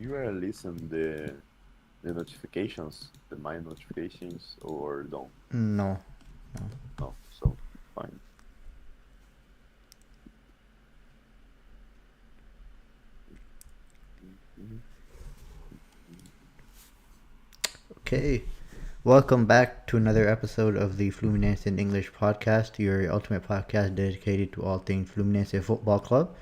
You are listening the notifications, the my notifications, or don't? No, no. No, so fine. Mhm. Okay. Welcome back to another episode of the Fluminense in English podcast, your ultimate podcast dedicated to all things Fluminense Football Club.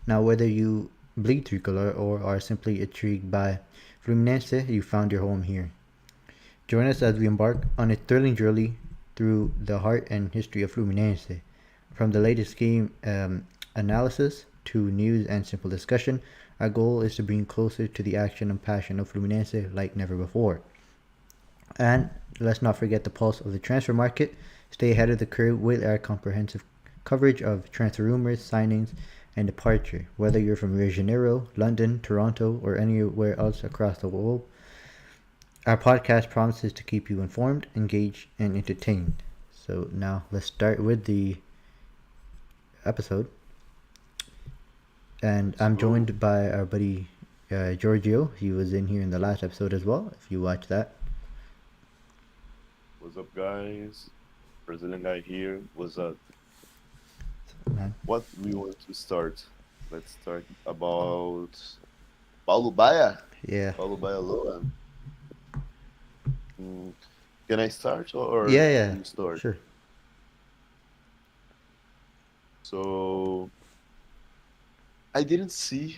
Now, whether you bleed tricolor or are simply intrigued by Fluminense, you found your home here. Join us as we embark on a thrilling journey through the heart and history of Fluminense. From the latest game analysis to news and simple discussion, our goal is to bring closer to the action and passion of Fluminense like never before. And let's not forget the pulse of the transfer market. Stay ahead of the curve with our comprehensive coverage of transfer rumors, signings, and departure. Whether you're from Rio de Janeiro, London, Toronto, or anywhere else across the world, our podcast promises to keep you informed, engaged, and entertained. So now let's start with the episode. And I'm So, joined by our buddy Giorgio. He was in here in the last episode as well, if you watch that. what's up, guys? Brazilian guy here. What's up? Man. What we want to start? Let's start about Paulo Baia. Yeah. Paulo Baia Loa. Mm, Can I start or Yeah, yeah. you start? Sure. So I didn't see,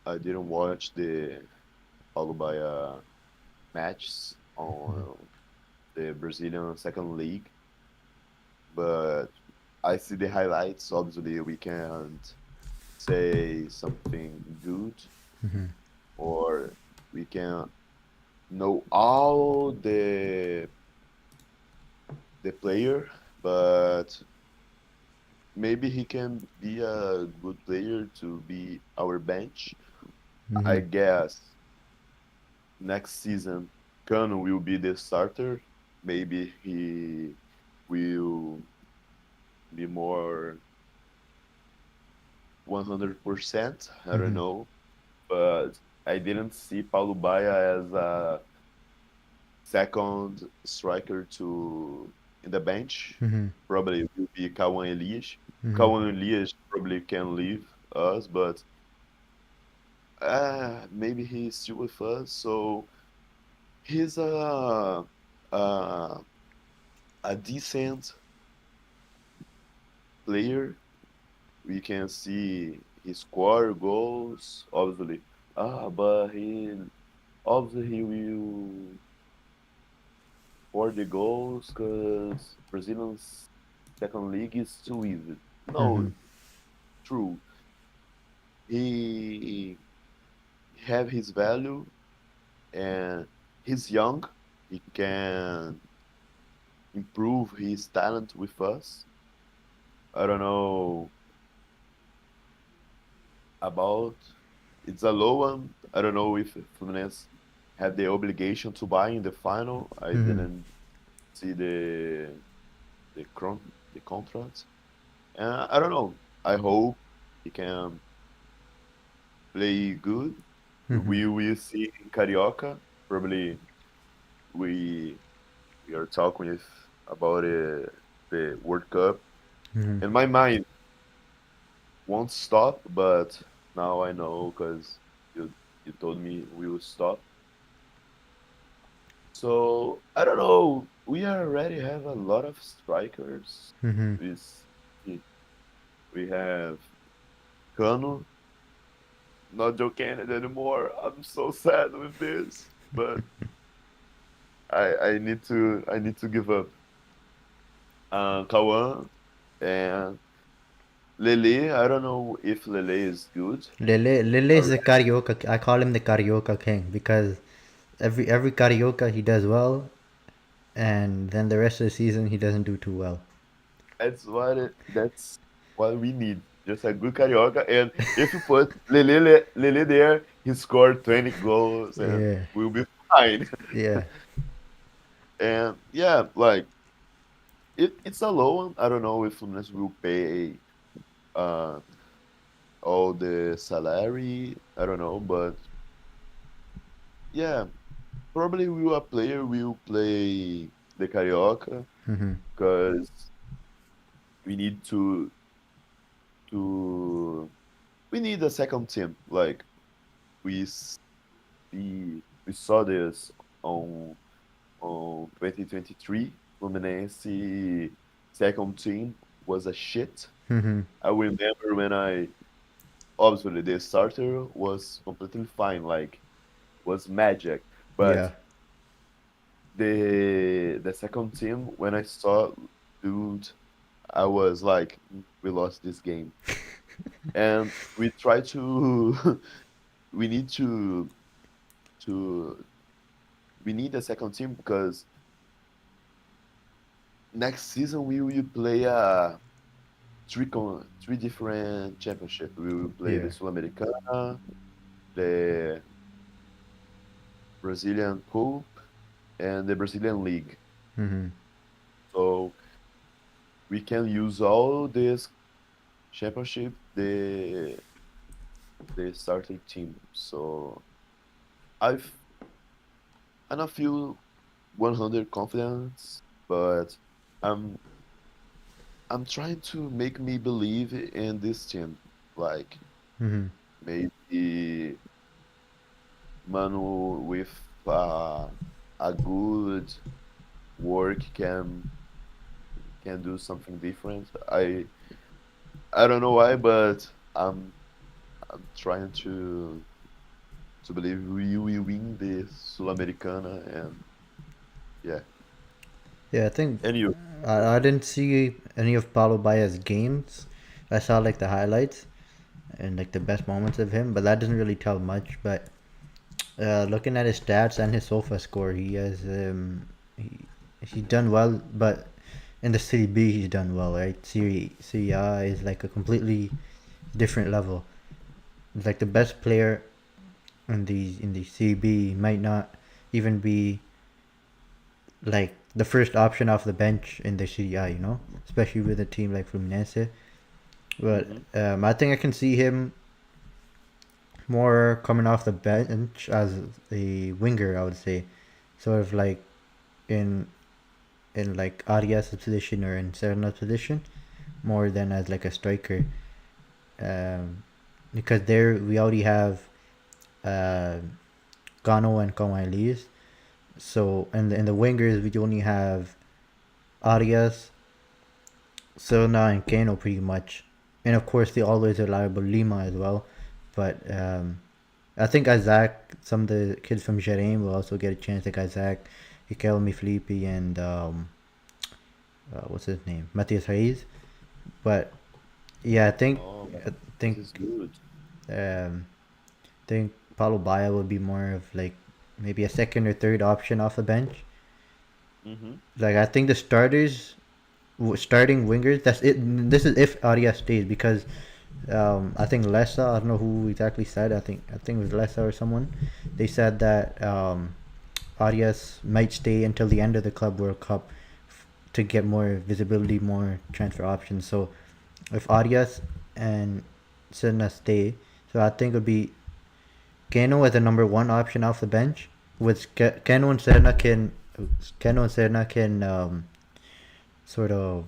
I didn't watch the Paulo Baia matches on the Brazilian second league, but I see the highlights. Obviously, we can't say something good, Mm-hmm. or we can know all the player, but maybe he can be a good player to be our bench. I Mm-hmm. guess next season Cano will be the starter. Maybe he will be more 100%. I don't Mm-hmm. know, but I didn't see Paulo Baia as a second striker to in the bench. Mm-hmm. Probably will be Kawan Elias. Mm-hmm. Kawan Elias probably can leave us, but maybe he's still with us. So he's a, a decent player. We can see he score goals, obviously. But he obviously he will score the goals because Brazilian's second league is too easy. Mm-hmm. No, true. He have his value and he's young. He can improve his talent with us. I don't know about it's a low one. I don't know if Fluminense had the obligation to buy in the final. I Mm-hmm. didn't see the contract. I don't know. I hope he can play good. Mm-hmm. We will see in Carioca. Probably we we are talking with about the World Cup. Mm-hmm. And my mind won't stop, but now I know because you told me we will stop. So I don't know. We already have a lot of strikers. Mm-hmm. We we have Cano, not Joe Kennedy anymore. I'm so sad with this, but I need to give up. Kawan and Lele. I don't know if Lele is good. Lele is the karaoke. I call him the karaoke king because every karaoke he does well, and then the rest of the season he doesn't do too well. That's what we need. Just a good carioca. And if you put Lele there, he scored 20 goals and Yeah. we'll be fine. Yeah. And yeah, like it's a low one. I don't know if Fluminense will pay uh all the salary. I don't know, but yeah, probably a player will play the Carioca Mm-hmm. because we need to we need a second team. Like we we saw this on 2023. Fluminense second team was a shit. Mm-hmm. I remember when I obviously the starter was completely fine, like was magic. But Yeah. the second team, when I saw, dude, I was like, we lost this game, and we try to we need to we need a second team because next season we will play three different championship. We will play the Yeah. Sul-Americana, the Brazilian Cup, and the Brazilian League. Mm-hmm. So we can use all this championship the starting team. So I've I don't feel 100 confidence, but I'm I'm trying to make me believe in this team. Like Mm-hmm. maybe Manu with a good work can do something different. I don't know why, but I'm trying to believe we will win the Sul-Americana and yeah. Yeah, I think And you? I didn't see any of Paulo Baya's games. I saw like the highlights and like the best moments of him, but that doesn't really tell much. But looking at his stats and his SOFA score, he he's done well. But in the City B, he's done well, right? Serie A is like a completely different level. It's like the best player in the Serie B might not even be like the first option off the bench in the Serie A, you know, especially with a team like Fluminense. But Mm-hmm. I think I can see him more coming off the bench as a winger. I would say, sort of like in like Arias' position or in Serna's position, more than as like a striker. Um, because there we already have uh, Gano and Kamailis. So in the wingers we only have Arias, Serna, and Kano pretty much, and of course the always reliable Lima as well. But I think Isaac, some of the kids from Jerem will also get a chance, like Isaac, Riquelme Felipe, and what's his name, Matias Reis. But yeah, Oh, I this think is good. um, think Paulo Baya will be more of like maybe a second or third option off the bench. Mm-hmm. Like I think the starting wingers. That's it. This is if Arias stays because I think Lessa. I don't know who exactly said. I think it was Lessa or someone. They said that Arias might stay until the end of the Club World Cup to get more visibility, more transfer options. So if Arias and Senna stay, so I think it would be Keno as a number one option off the bench. With Keno and Serna can sort of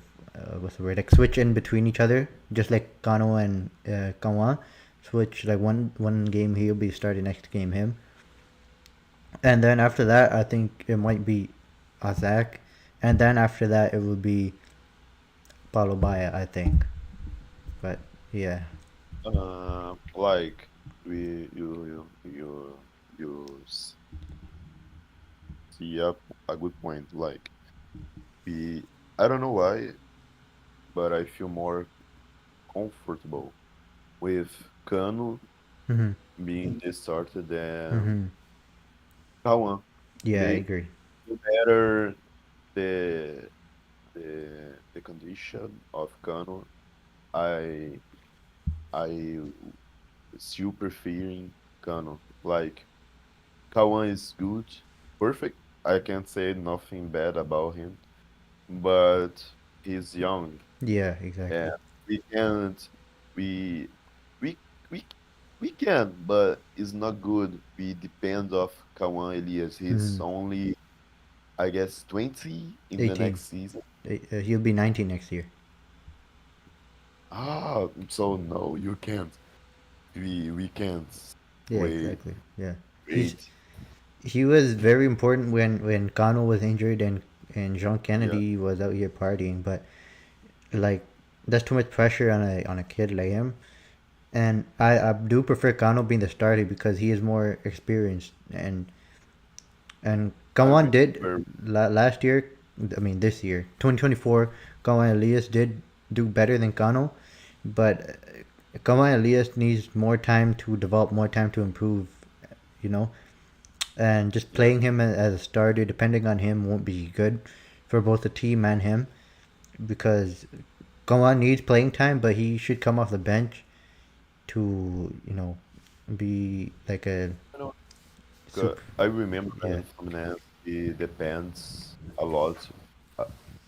what's the word, like switch in between each other, just like Kano and Kawa. Switch like one game he'll be starting, next game him, and then after that I think it might be Azak, and then after that it will be Paulo Baya, I think. But yeah. Like we you see a good point. Like we I don't know why, but I feel more comfortable with Cano Mm-hmm. being the starter than Mm-hmm. Kawan. Yeah, I May agree. no matter the the condition of Cano, I I still preferring Cano. Like Kawan is good, perfect. I can't say nothing bad about him, but he's young Yeah, exactly. and we can't we we we We can, but it's not good. We depend of Kawan Elias. He's Mm, only, I guess, 20 in the 18. next season. He'll be 19 next year. Ah, so no, you can't. We can't Yeah, wait. exactly. Yeah, he's Wait. he was very important when Kano was injured and Jean Yeah. Kennedy was out here partying, but like that's too much pressure on a kid like him. And I do prefer Kano being the starter because he is more experienced and I Kawan did remember. last year. I mean this year, 2024. Kawan Elias did do better than Kano, but Kawan Elias needs more time to develop, more time to improve. You know, and just Yeah. playing him as a starter, depending on him, won't be good for both the team and him because Kawan needs playing time, but he should come off the bench to be like a I know. super. I remember Yeah. when Fluminense it depends a lot, uh,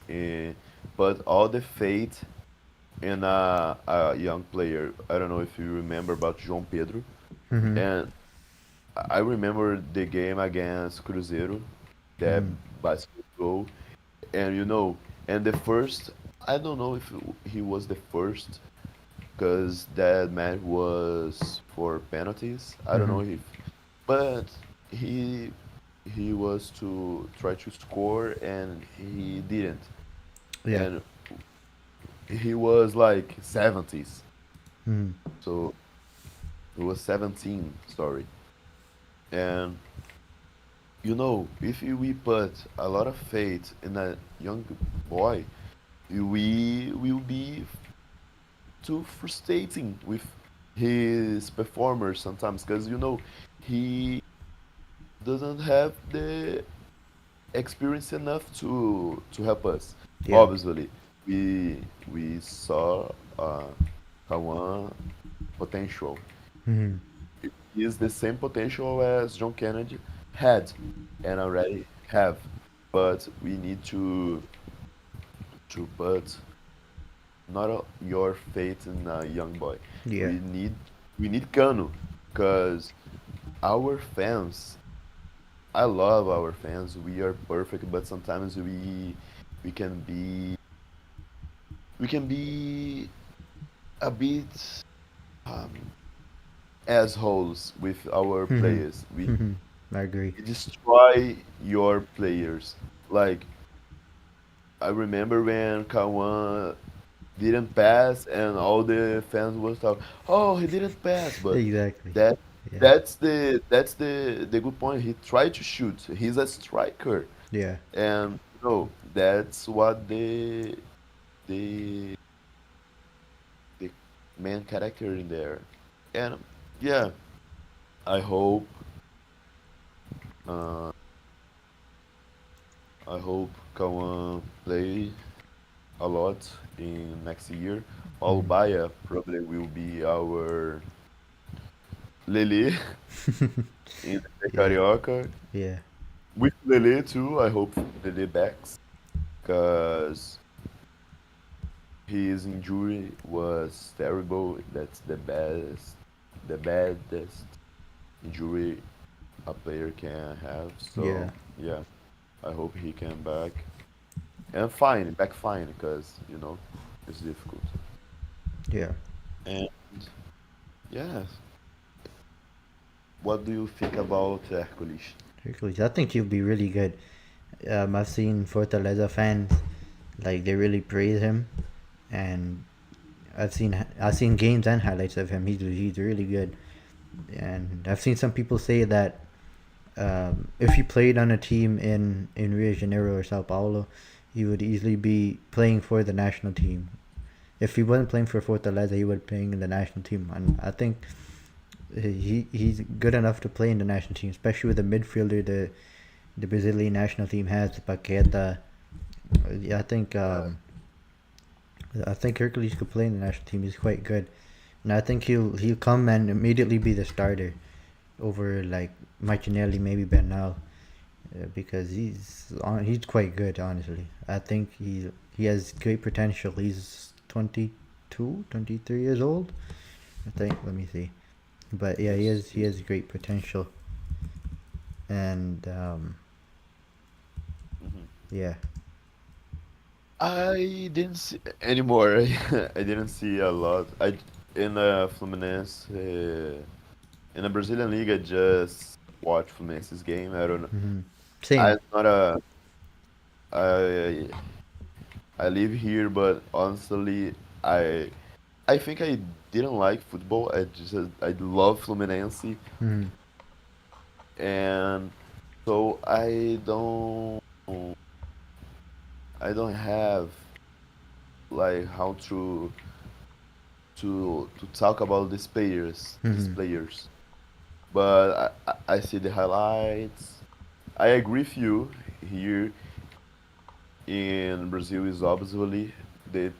eh, but all the fate in a young player. I don't know if you remember about João Pedro, Mm-hmm. and I remember the game against Cruzeiro, that Mm-hmm. basketball, and and the first. I don't know if he was the first, because that match was for penalties. I don't Mm-hmm. know if, but he he was to try to score and he didn't, Yeah. and he was like 70s, Mm-hmm. so he was 17. Sorry, and if we put a lot of faith in a young boy, we will be too frustrating with his performers sometimes, because he doesn't have the experience enough to help us. Yeah. Obviously, we saw Kawan potential. Mm-hmm. He is the same potential as John Kennedy had and already have, but we need to put not your faith in a young boy. Yeah. We need Cano, because our fans. I love our fans. We are perfect, but sometimes we can be we can be a bit um, assholes with our Mm-hmm. players. We, Mm-hmm. I agree. we destroy your players. Like, I remember when Kawan didn't pass, and all the fans was talking, "Oh, he didn't pass," but Exactly. that Yeah. that's the good point. He tried to shoot. He's a striker, Yeah. and that's what the the main character in there. And yeah, I hope uh, I hope Kawan play a lot in next year. Mm-hmm. Albaya probably will be our Lele in the Yeah. Carioca. Yeah. With Lele too, I hope Lele backs, because his injury was terrible. That's the baddest injury a player can have. Yeah. So yeah, I hope he can back and fine, back fine, because it's difficult. Yeah. And yeah, what do you think about Hercules? Hercules. I think he'll be really good. I've seen Fortaleza fans like they really praise him, and I've seen games and highlights of him. He's really good, and I've seen some people say that if he played on a team in Rio de Janeiro or Sao Paulo, he would easily be playing for the national team. If he wasn't playing for Fortaleza, he would be playing in the national team, and I think he's good enough to play in the national team, especially with the midfielder the Brazilian national team has, Paqueta. Yeah, Yeah, I think Hercules could play in the national team. He's quite good, and I think he'll come and immediately be the starter over like Martinelli, maybe Bernal, because he's quite good. Honestly, I think he has great potential. He's 22, 23 years old. I think. Let me see. But yeah, he has great potential, and Mhm. yeah. I didn't see anymore. I didn't see a lot. I in Fluminense in the Brazilian league. I just watched Fluminense's game. I don't know. Hmm. Same. I'm not a. I I live here, but honestly, I I think I didn't like football. I love Fluminense, Hmm. and so I don't have like how to talk about these Hmm. players. But I see the highlights. I agree with you here in Brazil is obviously the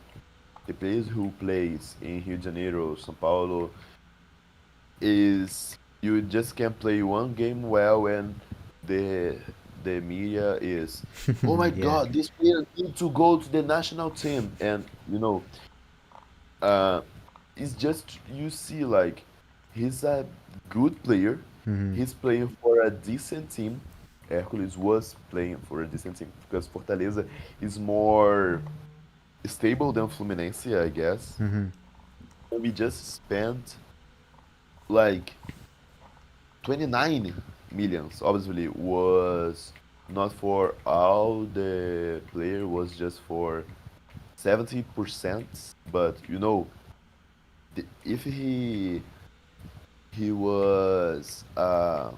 the players who plays in Rio de Janeiro, São Paulo is you just can play one game well and the the media is, oh my Yeah. god, this player need to go to the national team, and uh it's just you see like he's a good player. Hmm. He's playing for a decent team. Hercules was playing for a decent team because Fortaleza is more stable than Fluminense, I guess. Hmm. We just spent like 29 millions. Obviously, was not for all the player, was just for 70%. But if he was a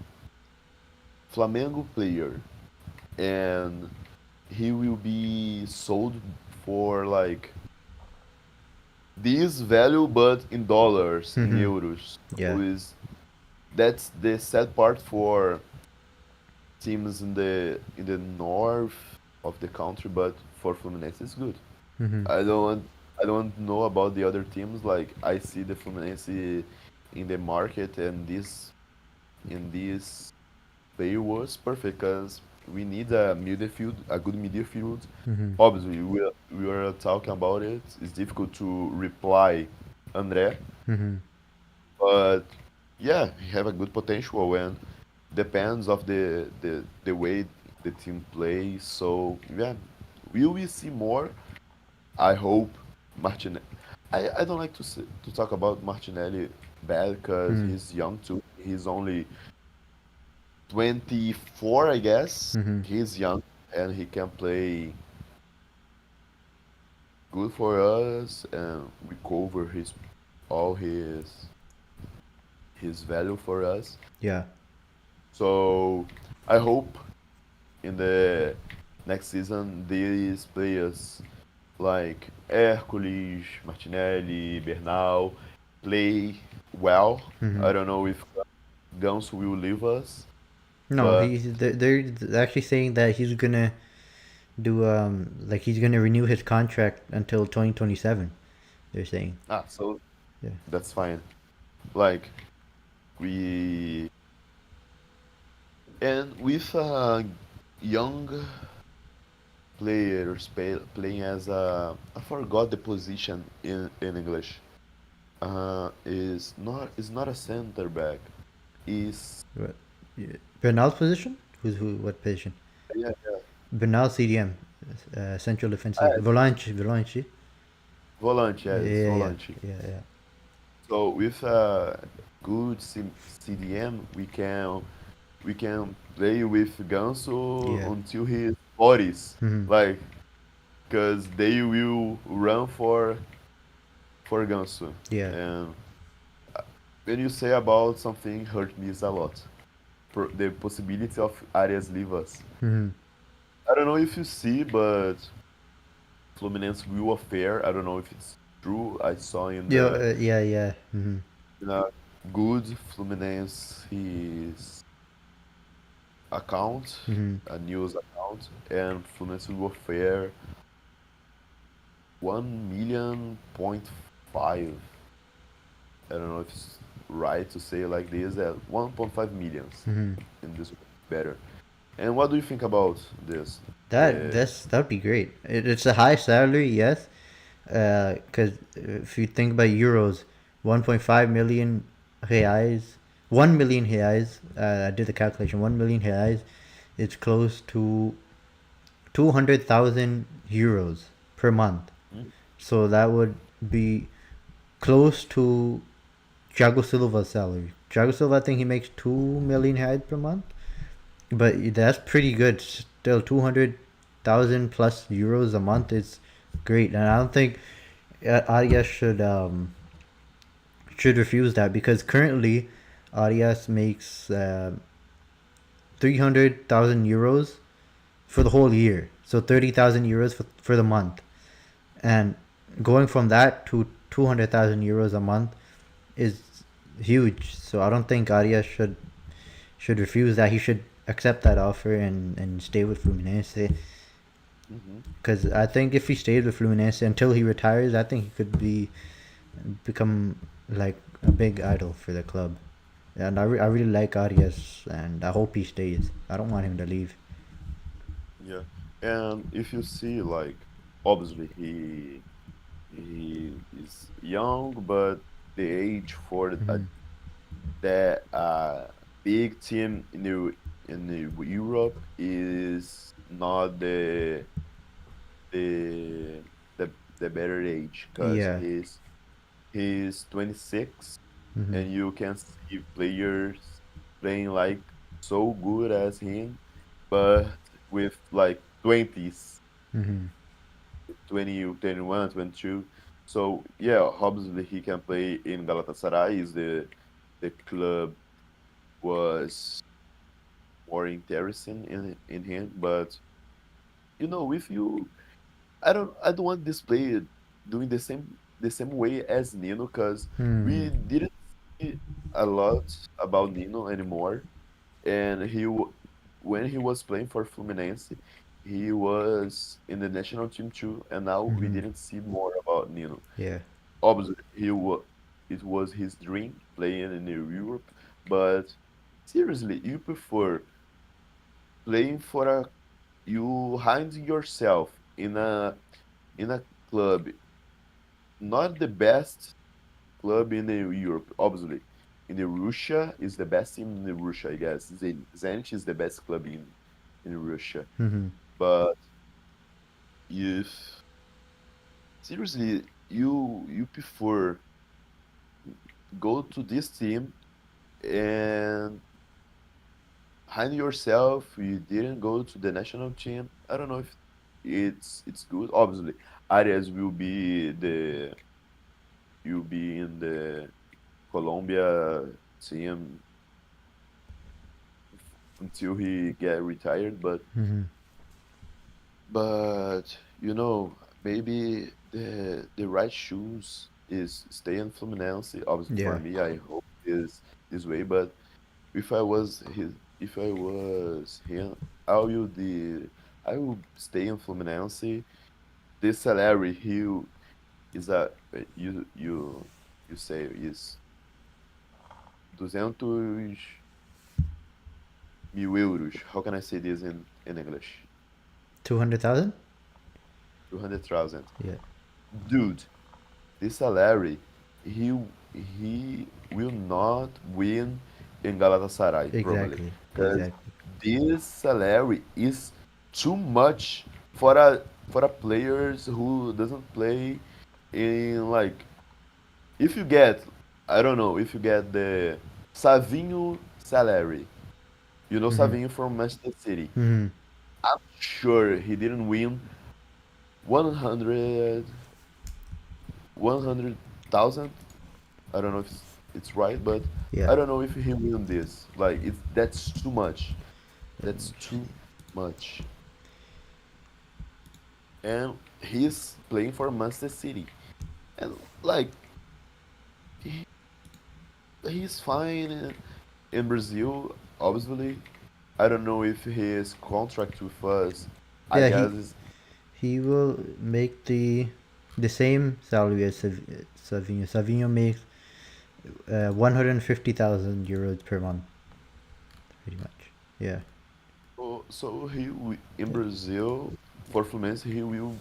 Flamengo player and he will be sold for like this value, but in dollars, in Hmm. euros. Yeah. So is that's the sad part for teams in the north of the country, but for Fluminense it's good. Hmm. I don't want I don't know about the other teams. Like I see the Fluminense in the market, and this player was perfect because we need a midfield, a good midfield. Hmm. Obviously, we were talking about it. It's difficult to reply, André, Hmm. but yeah, he have a good potential and depends of the way the team plays. So yeah, will we see more? I hope Martinelli. I don't like to talk about Martinelli bad because Hmm. he's young too. He's only 24, I guess. Hmm. He's young and he can play good for us and recover all his value for us. Yeah. So I hope in the next season these players like Hercules, Martinelli, Bernal play well. Hmm. I don't know if Ganso will leave us, No, but they're actually saying that he's gonna do like he's gonna renew his contract until 2027. They're saying. so Yeah. that's fine. Like we and with young players playing as a I forgot the position in English. Is not a center back. Is What? Yeah. Bernal's position? Who's who? What position? yeah, Bernal CDM, central defensive. yeah. Volante, volante. Volante, yes, Yeah, yeah, volante. yeah, yeah. So with a good CDM, we can play with Ganso Yeah. until his 40s, Hmm. like because they will run for Ganso. Yeah. And when you say about something hurt me a lot, the possibility of Arias leave us. Hmm. I don't know if you see, but Fluminense will affair. I don't know if it's true. I saw Yeah, yeah, yeah. Hmm. in a good Fluminense his account, Hmm. a news account, and Fluminense will offer 1 million point 5. I don't know if it's right to say like this. 1.5 millions Hmm. in this better. And what do you think about this? The That'd be great. It's a high salary, yes. Because if you think about euros, 1.5 million. reais, 1 million reais. I did the calculation. 1 million reais is close to 200,000 euros per month. Mm, So that would be close to Thiago Silva's salary. Thiago Silva, I think he makes 2 million reais per month, but that's pretty good. Still, 200,000 plus euros a month is great, and I don't think Arias should refuse that, because currently Arias makes 300,000 euros for the whole year. So 30,000 euros for the month. And going from that to 200,000 euros a month is huge. So I don't think Arias should refuse that. He should accept that offer and stay with Fluminense. mhm. Because I think if he stayed with Fluminense until he retires, I think he could become like a big idol for the club. And I really like Arias, and I hope he stays. I don't want him to leave. Yeah. And if you see, like, obviously he is young, but the age for Mm-hmm. that big team in the Europe is not the the better age, because Yeah. he's 26, Mm-hmm. and you can see players playing like so good as him, but with like 20s, Mm-hmm. 20, 21, 22. So yeah, obviously he can play in Galatasaray. Is the club was more interesting in him, but if you, I don't want this player doing the same way as Nino, because Hmm. we didn't see a lot about Nino anymore. And when he was playing for Fluminense, he was in the national team too, and now we Mm-hmm. didn't see more about Nino. Yeah. Obviously, it was his dream playing in Europe, but seriously, you prefer playing for you hide yourself in a club, not the best club in the Europe, obviously. In the Russia is the best team in the Russia, I guess. Zenit is the best club in Russia. Mm-hmm. But if seriously you prefer go to this team and hide yourself, you didn't go to the national team. I don't know if it's good. Obviously, Arias will be in the Colombia team until he get retired, but Mm-hmm. but maybe the right shoes is stay in Fluminense. Obviously, for Yeah. me, I hope is this way. But if I was him, I will the I will stay in Fluminense. The salary is a you say is 200 mil euros. How can I say this in English? 200,000. 200,000. Yeah. Dude, this salary, he he will not win in Galatasaray probably, Exactly. because Exactly. this salary is too much for a players who doesn't play in, like, if you get, I don't know, if you get the Savinho salary, Mm-hmm. Savinho from Manchester City. Mm-hmm. I'm sure he didn't win 100 100,000. I don't know if it's right, but Yeah. I don't know if he win this. Like, that's too much. That's That's much. too much. And he's playing for Manchester City. And, like, he, he's fine in Brazil, obviously. I don't know if his contract with us, I Yeah. guess, is He will make the same salary as Savinho. Savinho makes 150,000 euros per month, pretty much. Yeah. so in Brazil for Fluminense he will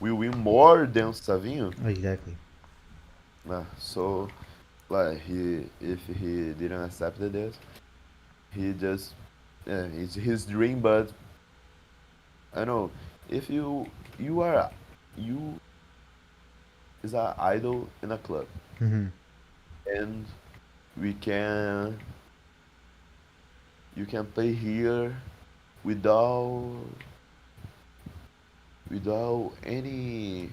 win more than Savinho. Exactly. So like if he didn't accept this, he just it's his dream. But I know if you are you is an idol in a club, Mm-hmm. and we can you can play here without any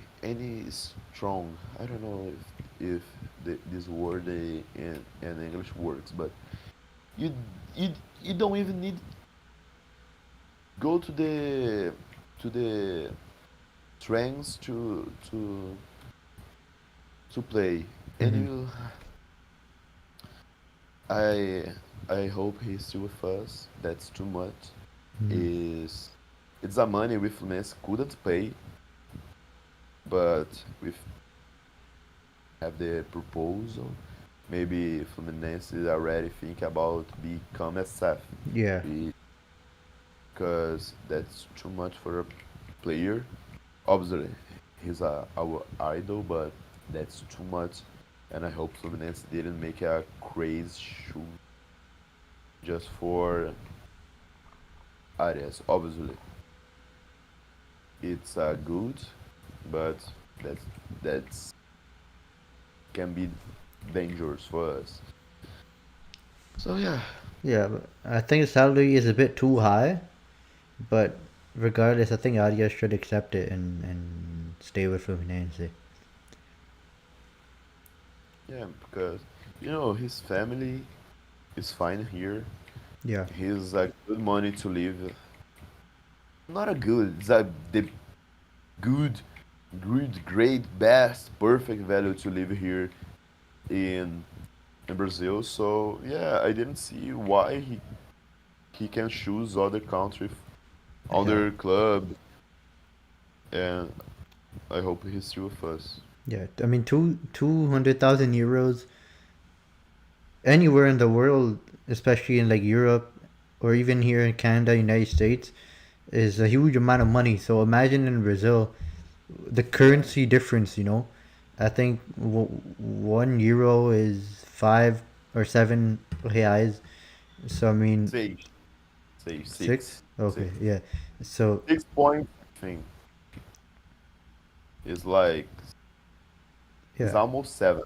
strong. I don't know if this word in English works, but you you you don't even need go to the trends to play, and Mm-hmm. you I I hope he's still with us. That's too much. Mm-hmm. Is it's a money with Fluminense couldn't pay, but with have the proposal. Maybe Fluminense is already think about become SF Yeah. because that's too much for a player. Obviously, he's our idol, but that's too much. And I hope Fluminense didn't make a crazy shoe just for Arias. Obviously, it's good, but that's that's can be dangerous for us. So yeah, Yeah, but I think the salary is a bit too high, but regardless, I think Arias should accept it and stay with Fluminense. yeah, because his family is fine here. Yeah. He's a good money to live. Not a good, it's a the good, great, best, perfect value to live here in Brazil. So yeah, I didn't see why he can choose other country, Yeah. other club, and I hope he's still with us. Yeah. I mean, 200,000 euros anywhere in the world, especially in like Europe or even here in Canada, United States, is a huge amount of money. So imagine in Brazil, the Yeah, currency difference. I think 1 euro is 5 or 7 reais. So I mean, say say six. Okay, six yeah. So 6 point thing is like it's yeah, almost seven.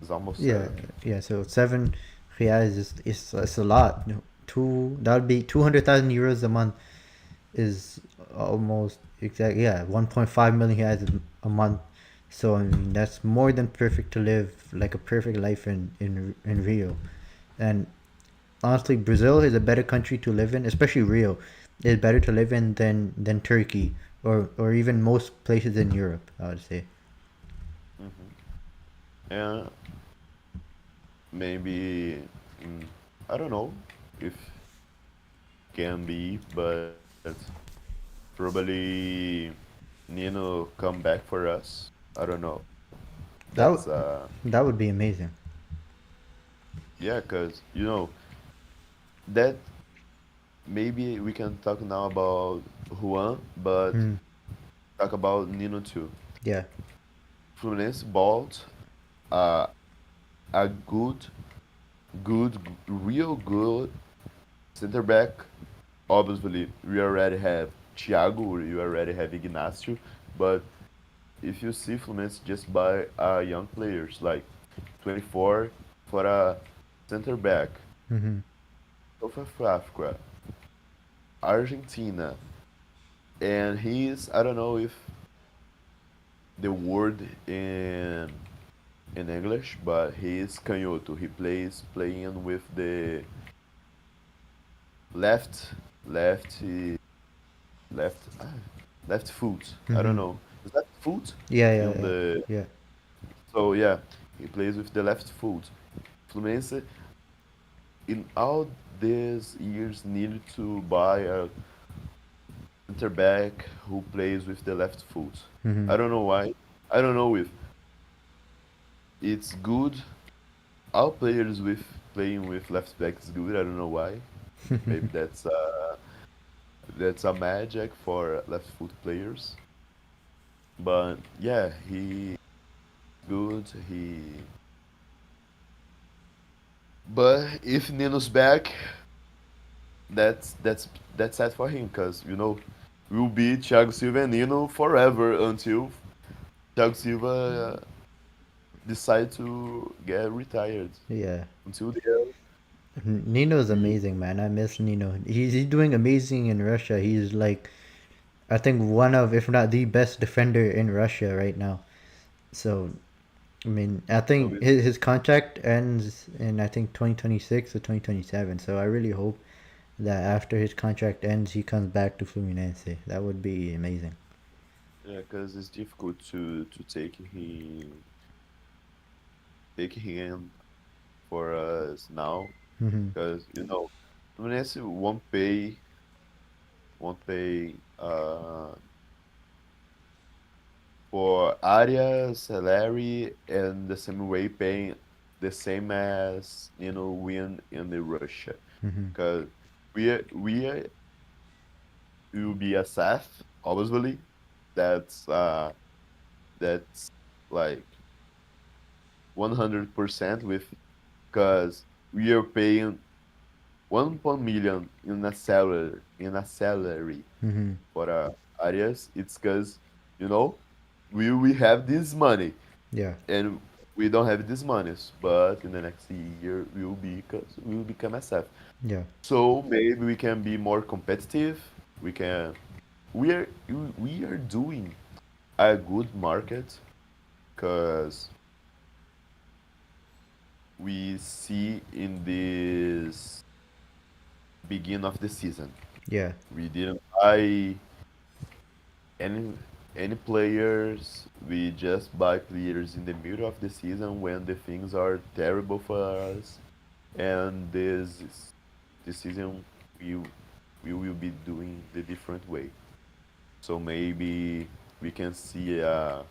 It's almost yeah, seven. yeah. So 7 reais is a lot. That would be 200,000 euros a month is almost exact. Yeah, 1.5 million reais a month. So I mean that's more than perfect to live like a perfect life in Rio. And honestly, Brazil is a better country to live in, especially Rio. Is better to live in than Turkey or even most places in Europe. I would say. And maybe I don't know if can be, but probably Nino come back for us. I don't know. That That's w- that would be amazing. yeah, cause that maybe we can talk now about Juan, but Mm, talk about Nino too. yeah. Fluminense bought uh, a real good center back. Obviously, we already have Thiago, we already have Ignacio, but if you see Fluminense just buy young players like 24 for a center back, Mm-hmm. South of Africa, Argentina, and he's I don't know if the word in English, but he is canhoto. He plays playing with the left left left ah, left foot. I don't Mm-hmm. know. Is that foot Yeah, yeah, in yeah, the yeah. so yeah, he plays with the left foot. Fluminense in all these years needed to buy a center back who plays with the left foot. Mm-hmm. I don't know why. I don't know if it's good. All players with playing with left back is good. I don't know why. Maybe that's a magic for left foot players. But yeah, he good. But if Nino's back, that's that's that's sad for him because we'll be Thiago Silva and Nino forever until Thiago Silva decide to get retired. Yeah. Until then, Nino's we amazing, man. I miss Nino. He's doing amazing in Russia. He's like, I think one of, if not the best defender in Russia right now. So, I mean, I so think we, his contract ends in, I think, 2026 or 2027. So I really hope that after his contract ends, he comes back to Fluminense. That would be amazing. yeah, because it's difficult to take him for us now Hmm. because Fluminense won't pay for area salary and the same way paying the same as win in the Russia Hmm. because we will be a staff obviously that's that's like 100% with because we are paying 1 million in a salary Hmm. for areas. It's because you know we have this money Yeah. and we don't have this money, but in the next year we will become SF. Yeah. So maybe we can be more competitive. We can we are doing a good market because we see in this beginning of the season Yeah. we didn't buy any any players. We just buy players in the middle of the season when the things are terrible for us. And this season we we will be doing the different way. So maybe we can see a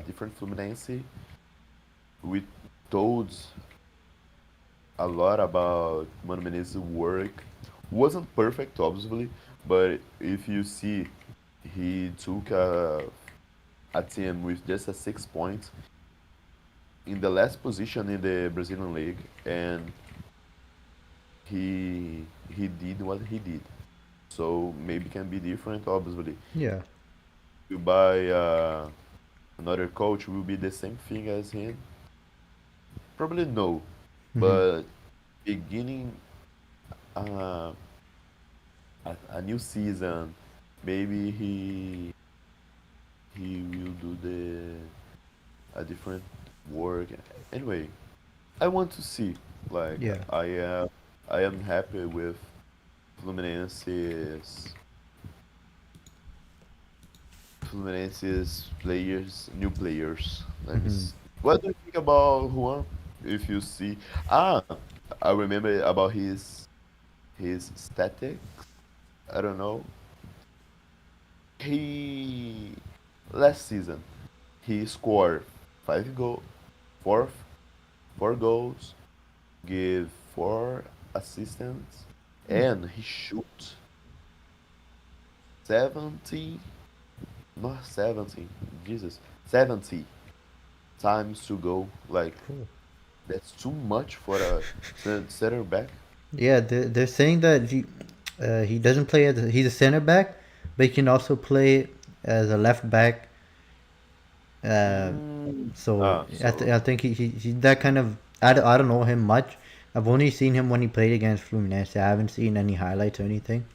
different Fluminense. We told a lot about Mano Menezes' work. Wasn't perfect, obviously, but if you see, he took a team with just a 6 points in the last position in the Brazilian league, and he did what he did. So maybe can be different. Obviously, Yeah. you buy another coach will be the same thing as him. Probably no, Hmm. but beginning uh, a new season, maybe he will do a different work. Anyway, I want to see. Like Yeah. I am happy with Fluminense's Fluminense's players, new players. Let me Hmm. see. What do you think about Juan? If you see, ah, I remember about his statics. I don't know. He last season he scored 5 goal, four four goals, give 4 assists, and he shoot 70, not 17, Jesus, 70 times to go. Like Cool. that's too much for a center back. Yeah, they're saying that he doesn't play as he's a center back, but he can also play as a left back. Uh, so So I think he's that kind of. I don't know him much. I've only seen him when he played against Fluminense. I haven't seen any highlights or anything.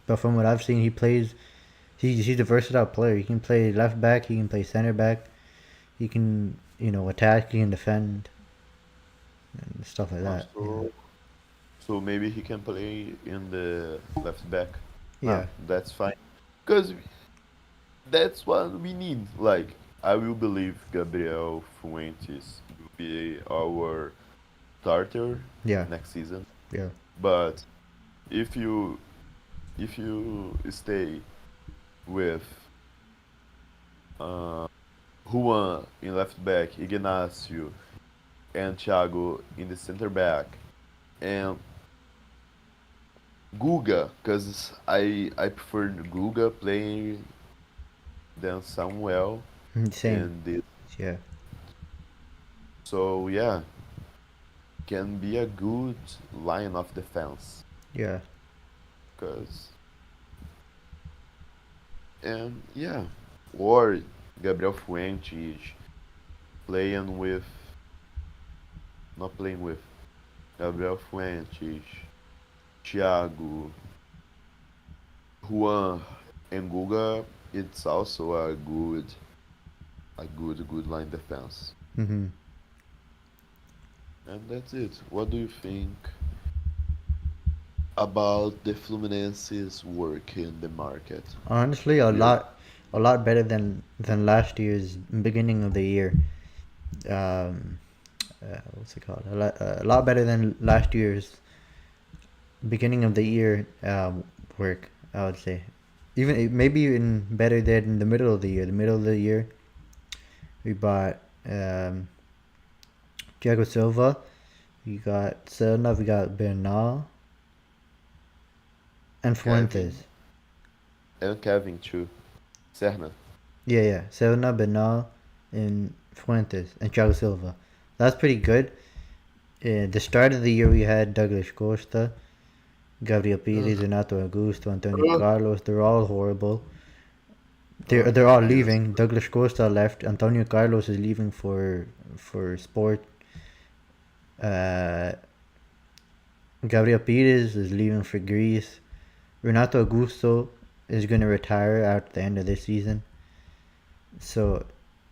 But from what I've seen, he plays. He's a versatile player. He can play left back. He can play center back. He can attack. He can defend and stuff like uh, that. Yeah. so so maybe he can play in the left back. Yeah. That's fine. Because that's what we need. Like I will believe Gabriel Fuentes will be our starter Yeah. next season. Yeah. But if you if you stay with uh, Juan in left back, Ignacio and Thiago in the center back, and Guga, because I prefer Guga playing than Samuel Same. and this. Yeah. So yeah, can be a good line of defense. Yeah. Cause and yeah, or Gabriel Fuentes playing with not playing with Gabriel Fuentes, Thiago, Juan, and Guga. It's also a good line defense. Mm-hmm. And that's it. What do you think about the Fluminense's work in the market? Honestly, We're a lot better than last year's beginning of the year. Um, what's it called? A lot better than last year's beginning of the year work. I would say, maybe even better than the middle of the year. The middle of the year, we bought um, Thiago Silva. We got Serna. We got Bernal and Fuentes. Kevin and Kevin too. Serna. Yeah. Serna, Bernal, and Fuentes and Thiago Silva. That's pretty good. The start of the year, we had Douglas Costa, Gabriel Pires, Ugh. Renato Augusto, Antonio Ugh. Carlos. They're all horrible. Ugh. They're all I hate leaving. Douglas Costa left. Antonio Carlos is leaving for Sport. Uh, Gabriel Pires is leaving for Greece. Renato Augusto is going to retire at the end of this season. So,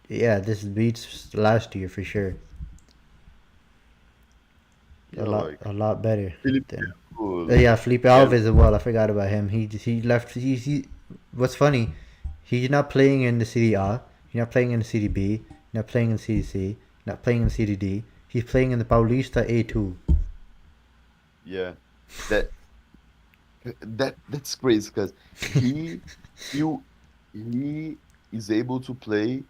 yeah, this beats last year for sure. yeah, like A lot better Felipe than. Alves Yeah, Felipe can Alves as well. I forgot about him. He left. What's funny? He's not playing in the City A. He's not playing in the City B. He's not playing in City C. Not playing in City D. He's playing in the Paulista A2. yeah. That that's crazy because he he he is able to play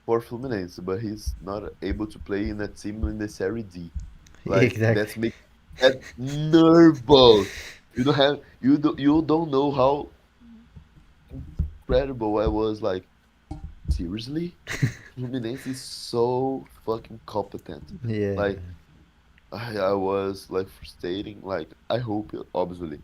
for Fluminense, but he's not able to play in a team in the Serie D. Like Exactly. that's make that nervous. You don't know how incredible I was. Like seriously, Fluminense is so fucking competent. Yeah. Like I was like frustrating. Like I hope obviously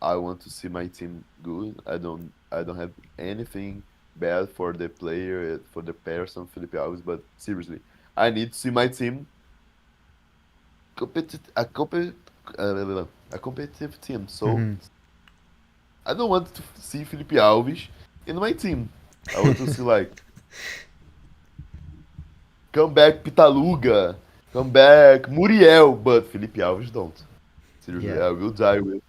I want to see my team good. I don't have anything bad for the player for the person Felipe Alves, but seriously, I need to see my team competitive a competitive team. So Hmm. I don't want to see Felipe Alves in my team. I want to see like come back Pitaluga, come back Muriel, but Felipe Alves don't. Seriously, Yeah. I will die with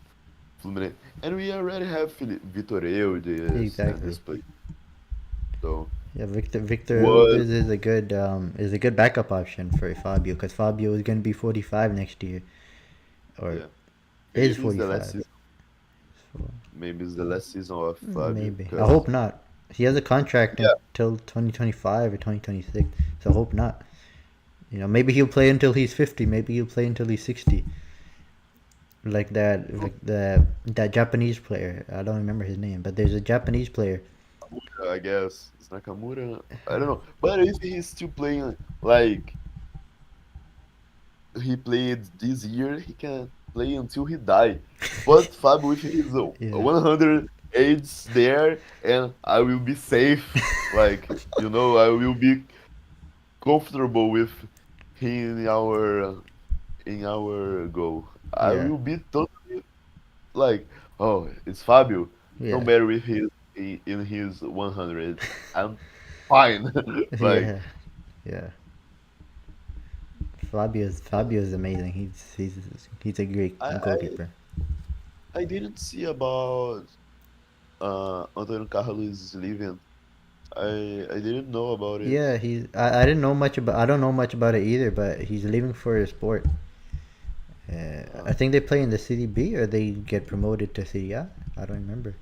Fluminense. And we already have Vitor Eudes and Exactly. this play. So Yeah, Victor what? Elvis is a good backup option for Fabio because Fabio is going to be 45 next year or Yeah, is maybe it's the last 45. season. So, Maybe it's the last season of Fabio. maybe. I Cause hope not. He has a contract yeah, until 2025 or 2026, so I hope not. You know, maybe he'll play until he's 50. Maybe he'll play until he's 60. Like that Japanese player. I don't remember his name, but there's a Japanese player. Nakamura, I guess it's Nakamura. I don't know, but if he's still playing like he played this year, he can play until he die. But Fabio with his Yeah. 100 age there, and I will be safe. Like I will be comfortable with him in our goal. I Yeah. will be totally like, oh, it's Fabio. Don't Yeah. matter with in his 100. I'm fine. Like, Yeah. Yeah. Fabio's amazing. He's a great I I, goalkeeper. I didn't see about Antonio Carlos leaving. I didn't know about it. Yeah, I didn't know much about. I don't know much about it either, but he's leaving for a sport. Uh, I think they play in the City B or they get promoted to City A. I don't remember.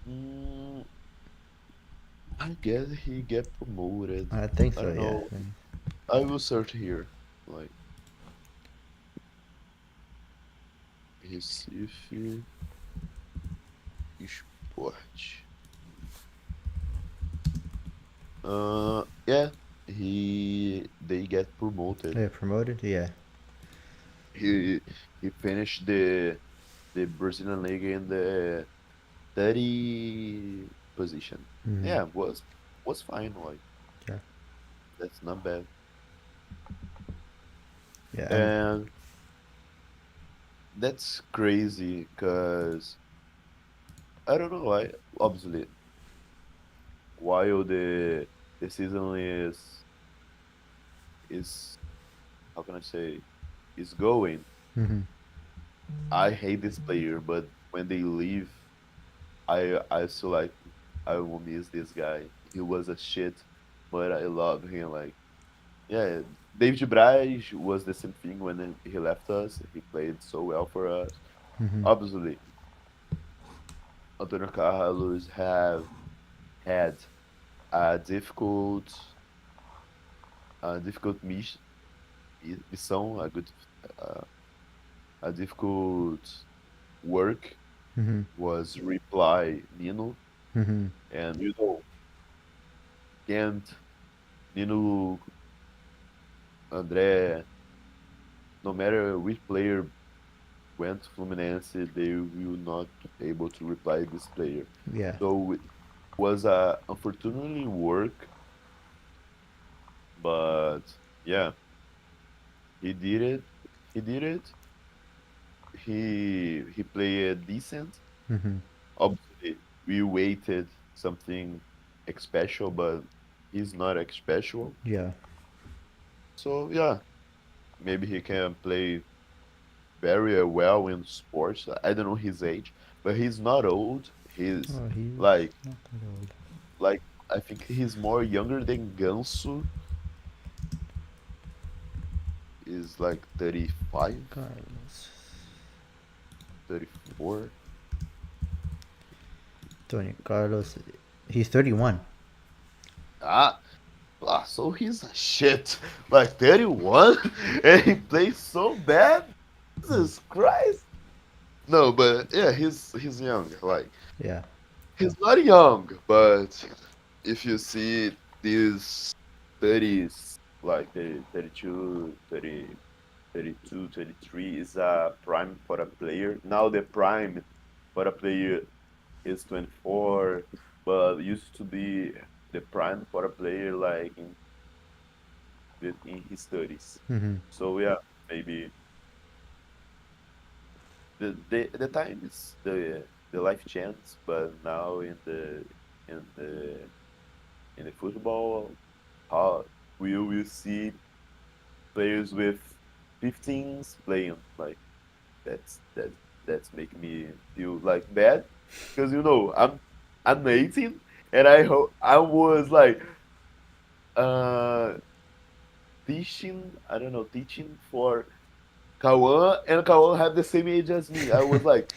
mm, I guess he get promoted. I think I so. don't Yeah. know. I will search here. Like Recife Esporte. Yeah, he they get promoted. Yeah, promoted. Yeah. He he finished the Brazilian league in the 30 position. Mm-hmm. Yeah, was fine. Like Yeah. that's not bad. Yeah. And And that's crazy because I don't know why. Obviously, while the season is how can I say is going, mm-hmm. I hate this player, but when they leave, I feel like I will miss this guy. He was a shit, but I love him. Like yeah, David Braz was the same thing when he left us. He played so well for us. Mm-hmm. Obviously, Antonio Carlos have had a difficult missão, uh, a difficult work Mm-hmm. was reply Nino, Mm-hmm. and you know can't Nino, André, no matter which player went to Fluminense, they will not able to reply this player. Yeah. So it was a unfortunately work, but yeah, he did it. He did it. He played decent. Mm-hmm. Obviously, we waited something special, but he's not special. Yeah. So yeah, maybe he can play very well in sports. I don't know his age, but he's not old. He's Oh, he's like not that old. like I think he's more younger than Gansu. Is like 35, Carlos. 34. Tony Carlos. He's 31. Ah, so he's a shit. Like 31 and he plays so bad. Jesus Christ. No, but yeah, he's young. Like Yeah. he's not young, but if you see these 30s, like the 32, 30, 32, 33 is a prime for a player. Now the prime for a player is 24, but used to be the prime for a player like in his 30s. Mm-hmm. So yeah, maybe the time is the life chance, but now in the in the football, how we will see players with 15s playing like that's that that's making me feel like bad because I'm 18 and I was like uh teaching I don't know teaching for Kawan and Kawan had the same age as me. I was like,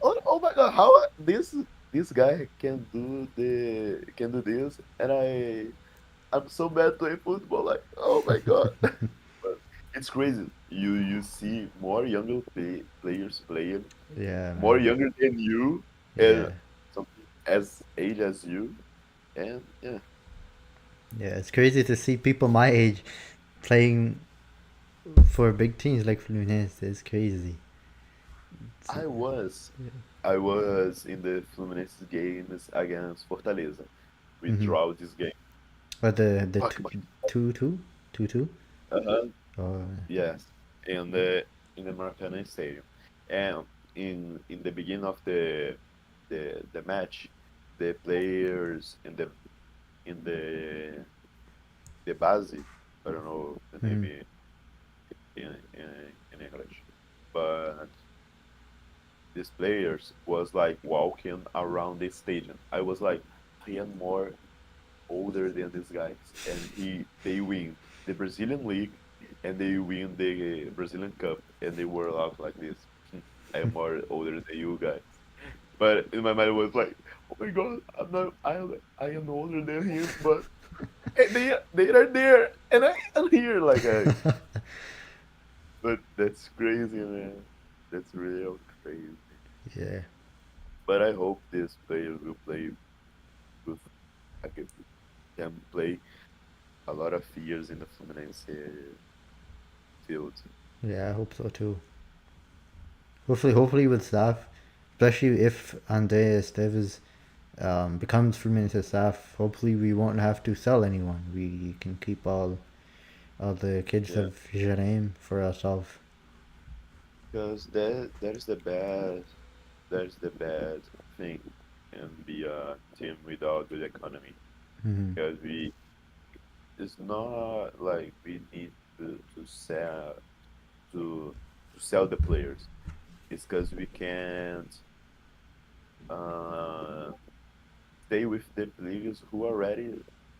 oh my god, how this guy can do this and I'm so bad playing football. Like, oh my god, but it's crazy. You see more younger players playing, Yeah, more man. younger than you, and Yeah. something as age as you, and yeah, Yeah. It's crazy to see people my age playing for big teams like Fluminense. It's crazy. It's, I was yeah. I was in the Fluminense games against Fortaleza. We Mm-hmm. draw this game. But the Fuck my. two two. Uh-huh. Oh. Yes, in the Maracanã Stadium, and in the beginning of the match, the players in the base, I don't know the name Mm-hmm. in English, but these players was like walking around the stadium. I was like, I am more older than these guys, and they win the Brazilian league and they win the Brazilian Cup, and they were out like this. I am more older than you guys. But in my mind, it was like, oh my god, I'm not, I am older than him, but they are there, and I am here. But that's crazy, man. That's real crazy. Yeah. But I hope this player will play with, can play a lot of years in the Fluminense field. Yeah, I hope so too. Hopefully with staff, especially if Andrea Esteves becomes Fluminense staff, hopefully we won't have to sell anyone. We can keep all the kids Yeah, of Jerem for ourselves. because that is the bad thing, and be a team without good economy. Mm-hmm. Because we it's not like we need to to sell the players. It's because we can't uh, stay with the players who already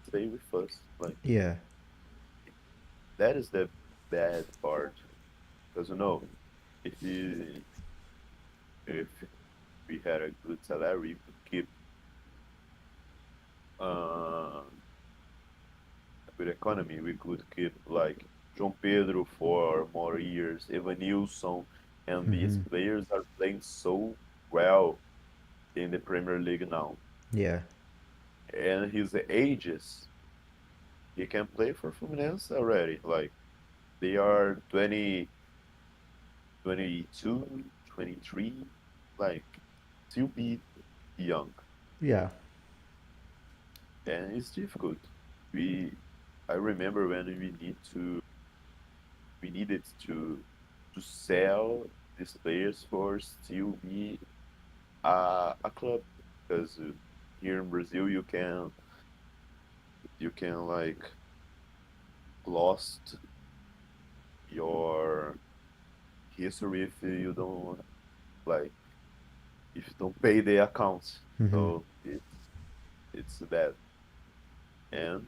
stay with us. Like Yeah. that is the bad part. Because you know, if you if we had a good salary, we could keep uh, a good economy. We could keep like João Pedro for more years, Evanilson, and these Mm-hmm. players are playing so well in the Premier League now. Yeah. And his ages, he can play for Fluminense already. Like they are 20, 22, 23, like still be young. Yeah. And it's difficult. We I remember when we needed to sell these players for still be a club because here in Brazil you can like lost your history if you don't like if you don't pay the accounts. Mm-hmm. So it's bad. And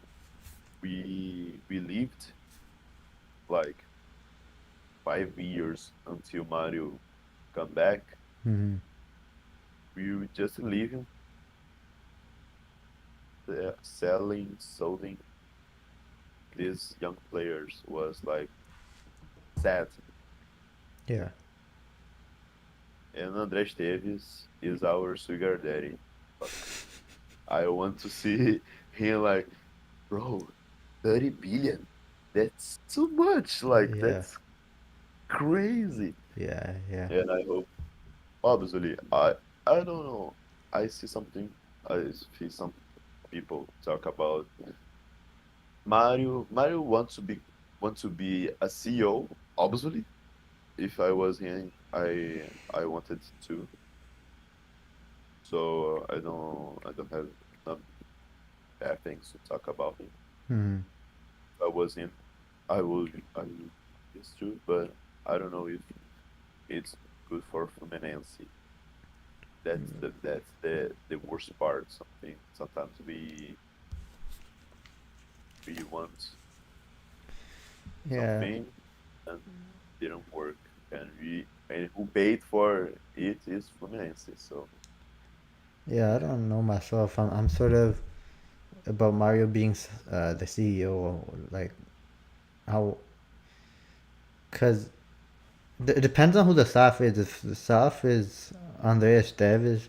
we lived like 5 years until Mario come back. Mm-hmm. We were just living, selling these young players was like sad. Yeah. And André Esteves is our sugar daddy. Fuck. I want to see him like, bro, 30 billion. That's too much. Like Yeah. that's crazy. Yeah. Yeah. And I hope obviously I don't know. I see something I see some people talk about Mario wants to be a CEO, obviously. If I was him, I wanted to. So I don't have no bad things to talk about him. Mm-hmm. If I was him, I would this too, but I don't know if it's good for Fluminense. That's the worst part. Sometimes we want Yeah. something and didn't work, and who paid for it is Fluminense. So Yeah. I don't know myself. I'm sort of about Mario being the CEO. Like how, cause it depends on who the staff is. If the staff is Andreas Davis,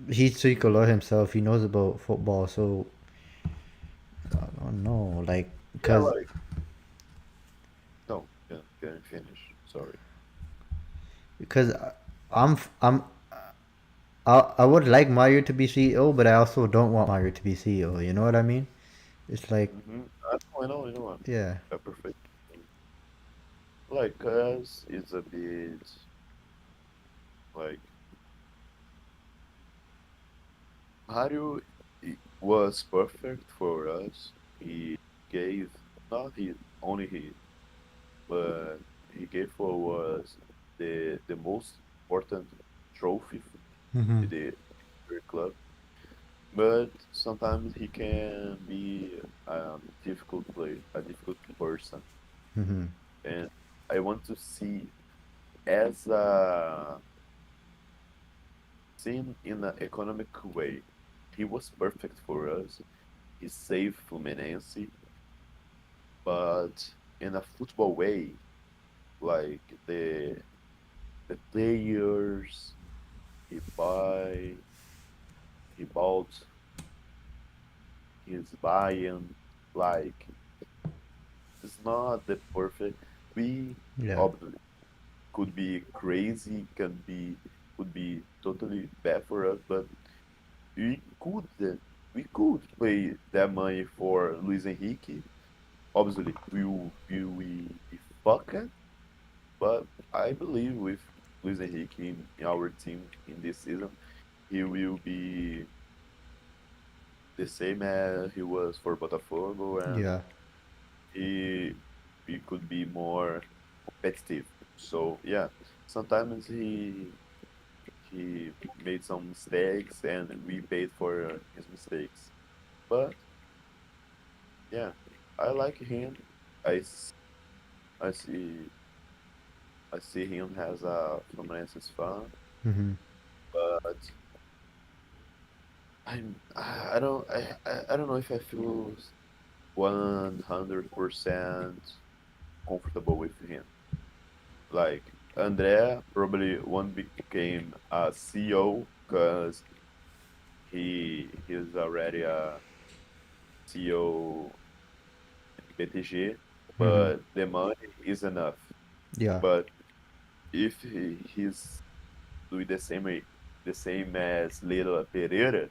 he's TRICOLOR himself. He knows about football, so I don't know. Like, yeah, cause like no, can finish. Sorry. because I'm I would like Mario to be CEO, but I also don't want Mario to be CEO. You know what I mean? It's like, I know. yeah, A perfect. Like us is a bit like Mario was perfect for us. He gave not he only he, but he gave for us the most important trophy mm-hmm. to the club. But sometimes he can be a difficult person, Mm-hmm. and I want to see as a seen in an economic way. He was perfect for us. He saved Fluminense, but in a football way, like the players he buy he bought his buying, like it's not the perfect. We Yeah. obviously could be crazy, could be totally bad for us, but we could we could pay that money for Luis Enrique. Obviously, we fuck it, but I believe with Luis Enrique in our team in this season, he will be the same as he was for Botafogo, and Yeah. he he could be more competitive. So yeah, sometimes he made some mistakes, and we paid for his mistakes. But yeah, I like him. I, s- I see I see him as a Fluminense's fan, Mm-hmm. but I don't know if I feel 100% comfortable with him. Like André probably won't became a CEO because he's already a CEO in BTG, Mm-hmm. but the money is enough. Yeah. But if he's doing the same as Leila Pereira,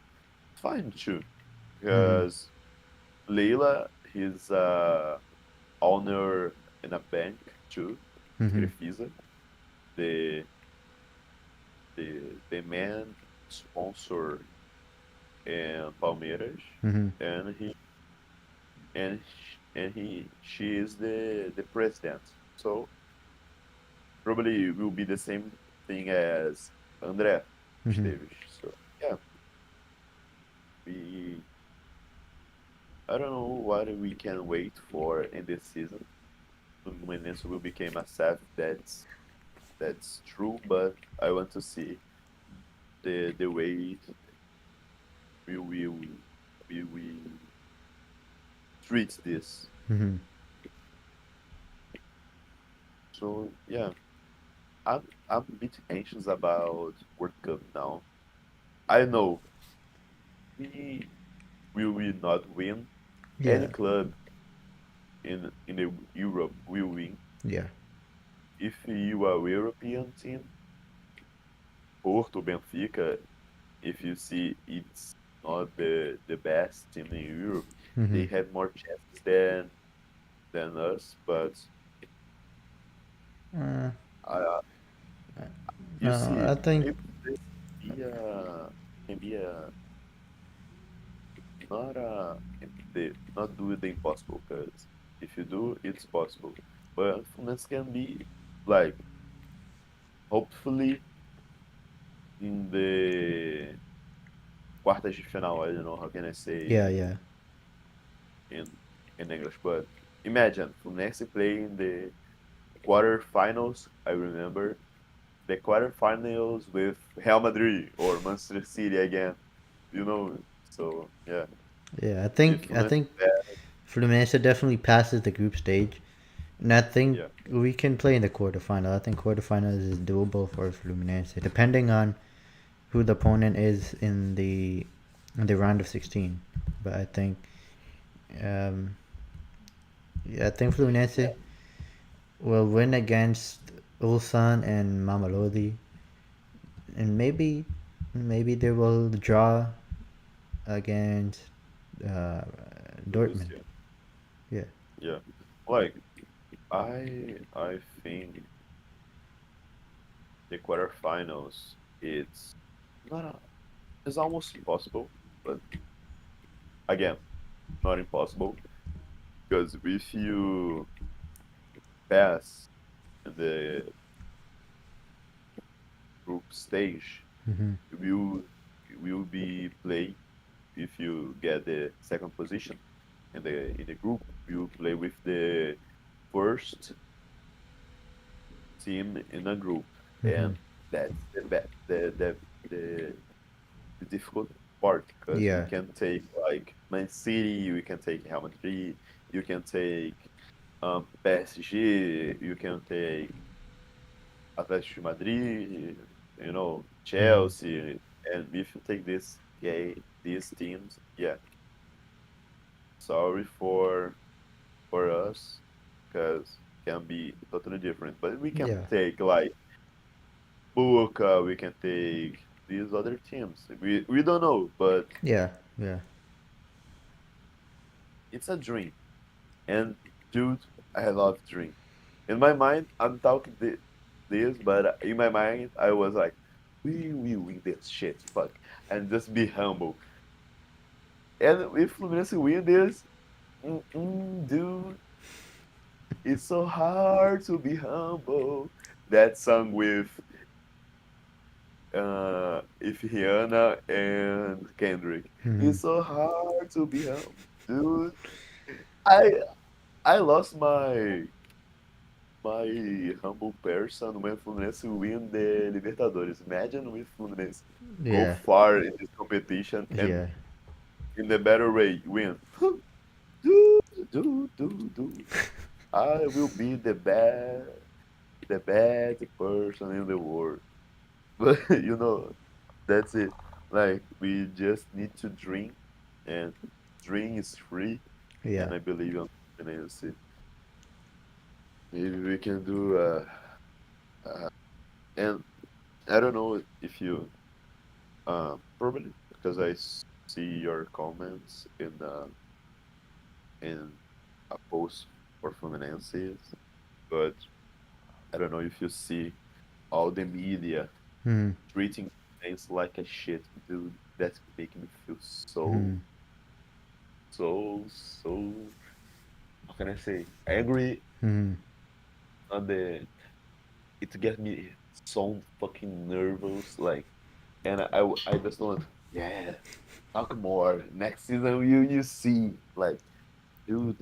fine too. Mm-hmm. Because Leila, he's owner in a bank too, Mm-hmm. Crefisa, the the main sponsor in Palmeiras, Mm-hmm. and she is the president. So probably it will be the same thing as André Mm-hmm. Esteves. So yeah, we I don't know what we can wait for in this season. Fluminense will become a set that's true, but I want to see the way we will we will treat this. Mm-hmm. So yeah, I'm a bit anxious about World Cup now. I know we not win. Any Yeah. club in the Europe will win. Yeah. If you are European team, Porto, Benfica, if you see it's not the best team in Europe, Mm-hmm. they have more chances than us. But Uh, uh, you no, see, I think. maybe this be a, can be a not a the not do the impossible because if you do, it's possible. But Fluminense can be like hopefully in the quartas de final. I don't know how can I Yeah. say Yeah. in in English, but imagine Fluminense playing the quarterfinals. I remember the quarterfinals with Real Madrid or Manchester City again. You know, so yeah, Yeah. I if think. I Fluminense, think Fluminense definitely passes the group stage, and I think yeah, we can play in the quarterfinal. I think quarterfinals is doable for Fluminense, depending on who the opponent is in the round of 16. But I think um, yeah, I think yeah, Fluminense will win against Ulsan and Mamelodi, and maybe they will draw against uh, Dortmund. Borussia, Yeah. yeah. Like I think the quarterfinals not a, it's almost impossible, but again, not impossible because if you pass the group stage, Mm-hmm. you will be play if you get the second position in the group. You play with the first team in a group, Mm-hmm. and that's the the difficult part because you Yeah. can take like Man City, you can take Real Madrid, you can take PSG, you can take Atlético de Madrid, you know, Mm-hmm. Chelsea, and if you take these teams, yeah, sorry for us, because can be totally different. But we can Yeah. take like Boca, we can take these other teams. We don't know, but Yeah. Yeah. it's a dream. And dude, I love dream. In my mind, I'm talking this, but in my mind, I was like, we will win this shit, fuck, and just be humble. And if Fluminense win this, dude, it's so hard to be humble. That song with if Rihanna and Kendrick. Hmm. It's so hard to be humble, dude. I I lost my humble person when Fluminense win the Libertadores. Imagine with Fluminense go Yeah. far in this competition and Yeah. in the better way win. Do do. I will be the best person in the world. But that's it. Like we just need to drink, and drink is free. Yeah. And I believe on Fluminense. Maybe we can do uh and I don't know if you probably because see your comments in a post for Fluminense, but I don't know if you see all the media Hmm. treating things like a shit, dude. That's making me feel Hmm. so, how can I say, angry Hmm. on the it gets me so fucking nervous, like, and I just want, yeah, talk more. Next season you see, like, dude,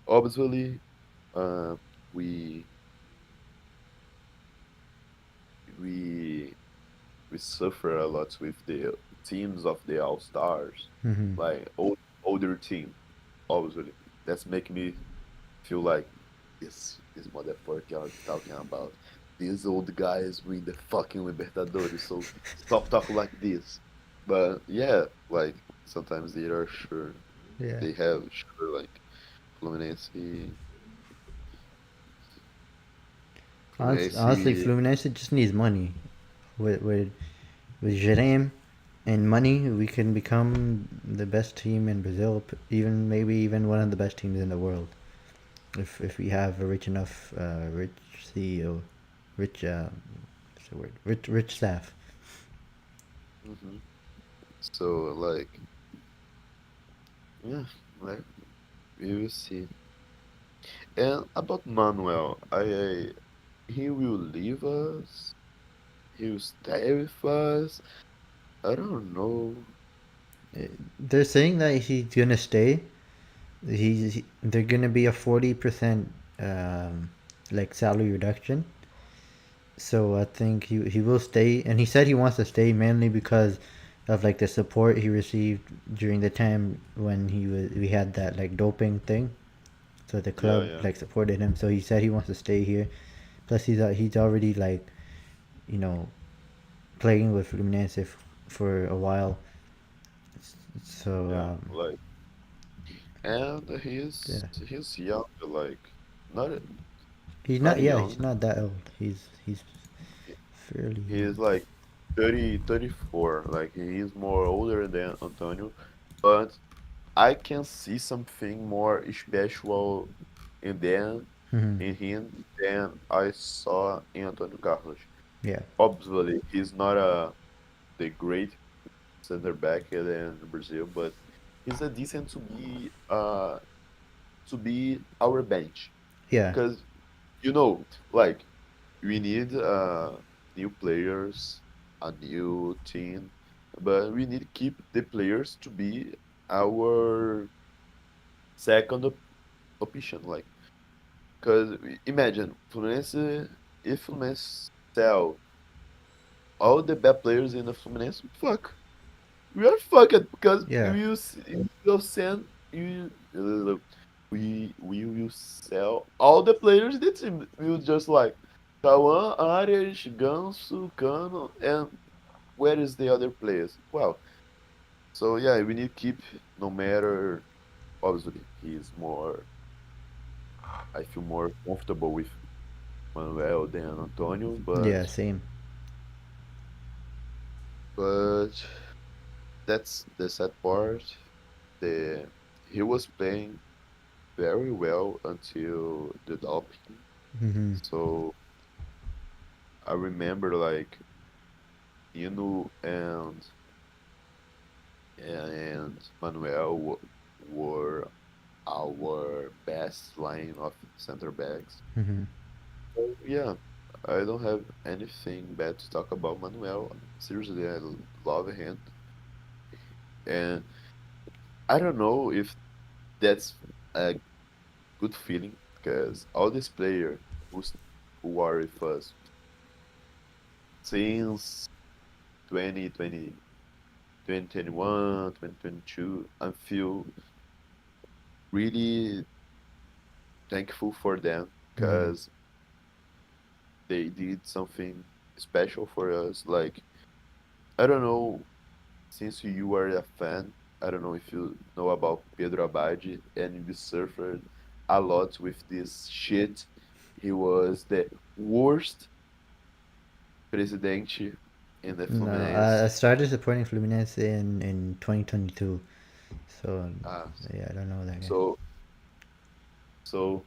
obviously, uh, we we we suffer a lot with the teams of the All Stars, Hmm. like older team, obviously. That's making me feel like this motherfucker are talking about. These old guys win the fucking Libertadores, so stop talking like this. But yeah, like sometimes they are sure Yeah. they have sure like Fluminense, Honestly, Fluminense. Fluminense just needs money. With Jerem and money, we can become the best team in Brazil. Even maybe even one of the best teams in the world. If we have a rich enough, rich CEO, rich what's the word? Rich staff. Hmm. So like yeah, like we will see. And about Manuel, he will leave us. He will stay with us. I don't know. They're saying that he's gonna stay. They're gonna be a 40% like salary reduction. So I think he will stay, and he said he wants to stay mainly because of like the support he received during the time when we had that like doping thing. So the Yeah, club yeah. like supported him. So he said he wants to stay here. Plus he's already like you know playing with Fluminense for a while. So Yeah, like, and yeah, he's young, like, not he's not not. Yeah, he's young. not that old. He's fairly He's young. like 34. Like he's more older than Antonio, but I can see something more special in them Hmm. in him than I saw in Antonio Carlos. Yeah, Obviously, he's not the great center back in Brazil, but he's a decent to be our bench. yeah, Because like we need new players, a new team, but we need to keep the players to be our second option. Like, because imagine Fluminense, if Fluminense sell all the bad players in the Fluminense, fuck, we are fucked because yeah, you will send you. We will sell all the players in the team. We will just like Cauã, Arias, Ganso, Cano, and where is the other players? Well, So yeah, we need to keep no matter obviously he's more I feel more comfortable with Manuel than Antonio, Yeah, same. but that's the sad part. The he was playing very well until the doping. Hmm. So I remember like Inu and Manuel were our best line of center backs. Hmm. So yeah, I don't have anything bad to talk about Manuel. Seriously, I love him, and I don't know if that's a good feeling because all these players who are with us since 2020, 2021, 2022, I feel really thankful for them Hmm. because they did something special for us. Like, I don't know, since you are a fan, I don't know if you know about Pedro Abad, and we suffered a lot with this shit. He was the worst presidente in the No, I Fluminense. started supporting Fluminense in 2022. So Ah, yeah, I don't know that guy. so so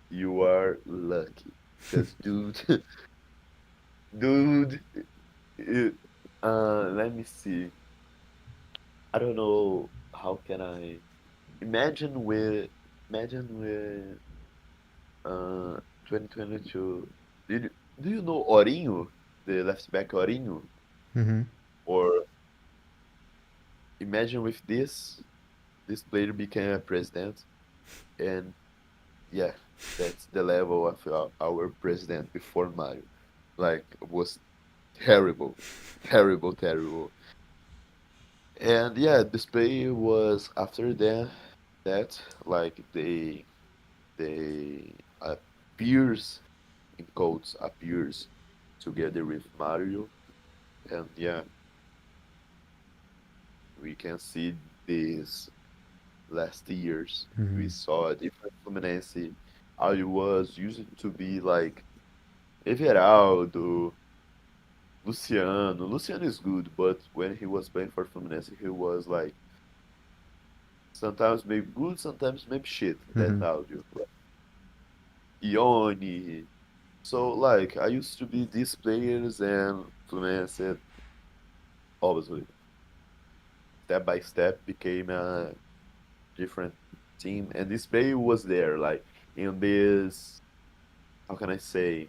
you are lucky, cause dude, dude, it, let me see. I don't know how can I imagine with imagine with 2022. Did you, do you know Orinho, the left back Orinho? Hmm. Or imagine with this player became a president, and yeah, that's the level of our president before Mario. Like was terrible, terrible, terrible. And yeah, this play was after that like they appears in quotes appears together with Mario, and yeah, we can see these last years we Hmm. saw a different Fluminense. How it was used to be like Everaldo, Luciano. Luciano is good, but when he was playing for Fluminense, he was like sometimes maybe good, sometimes maybe shit. That Hmm. audio. Ione. So like I used to be these players and Fluminense obviously step by step became a different team, and this player was there like in this how can I say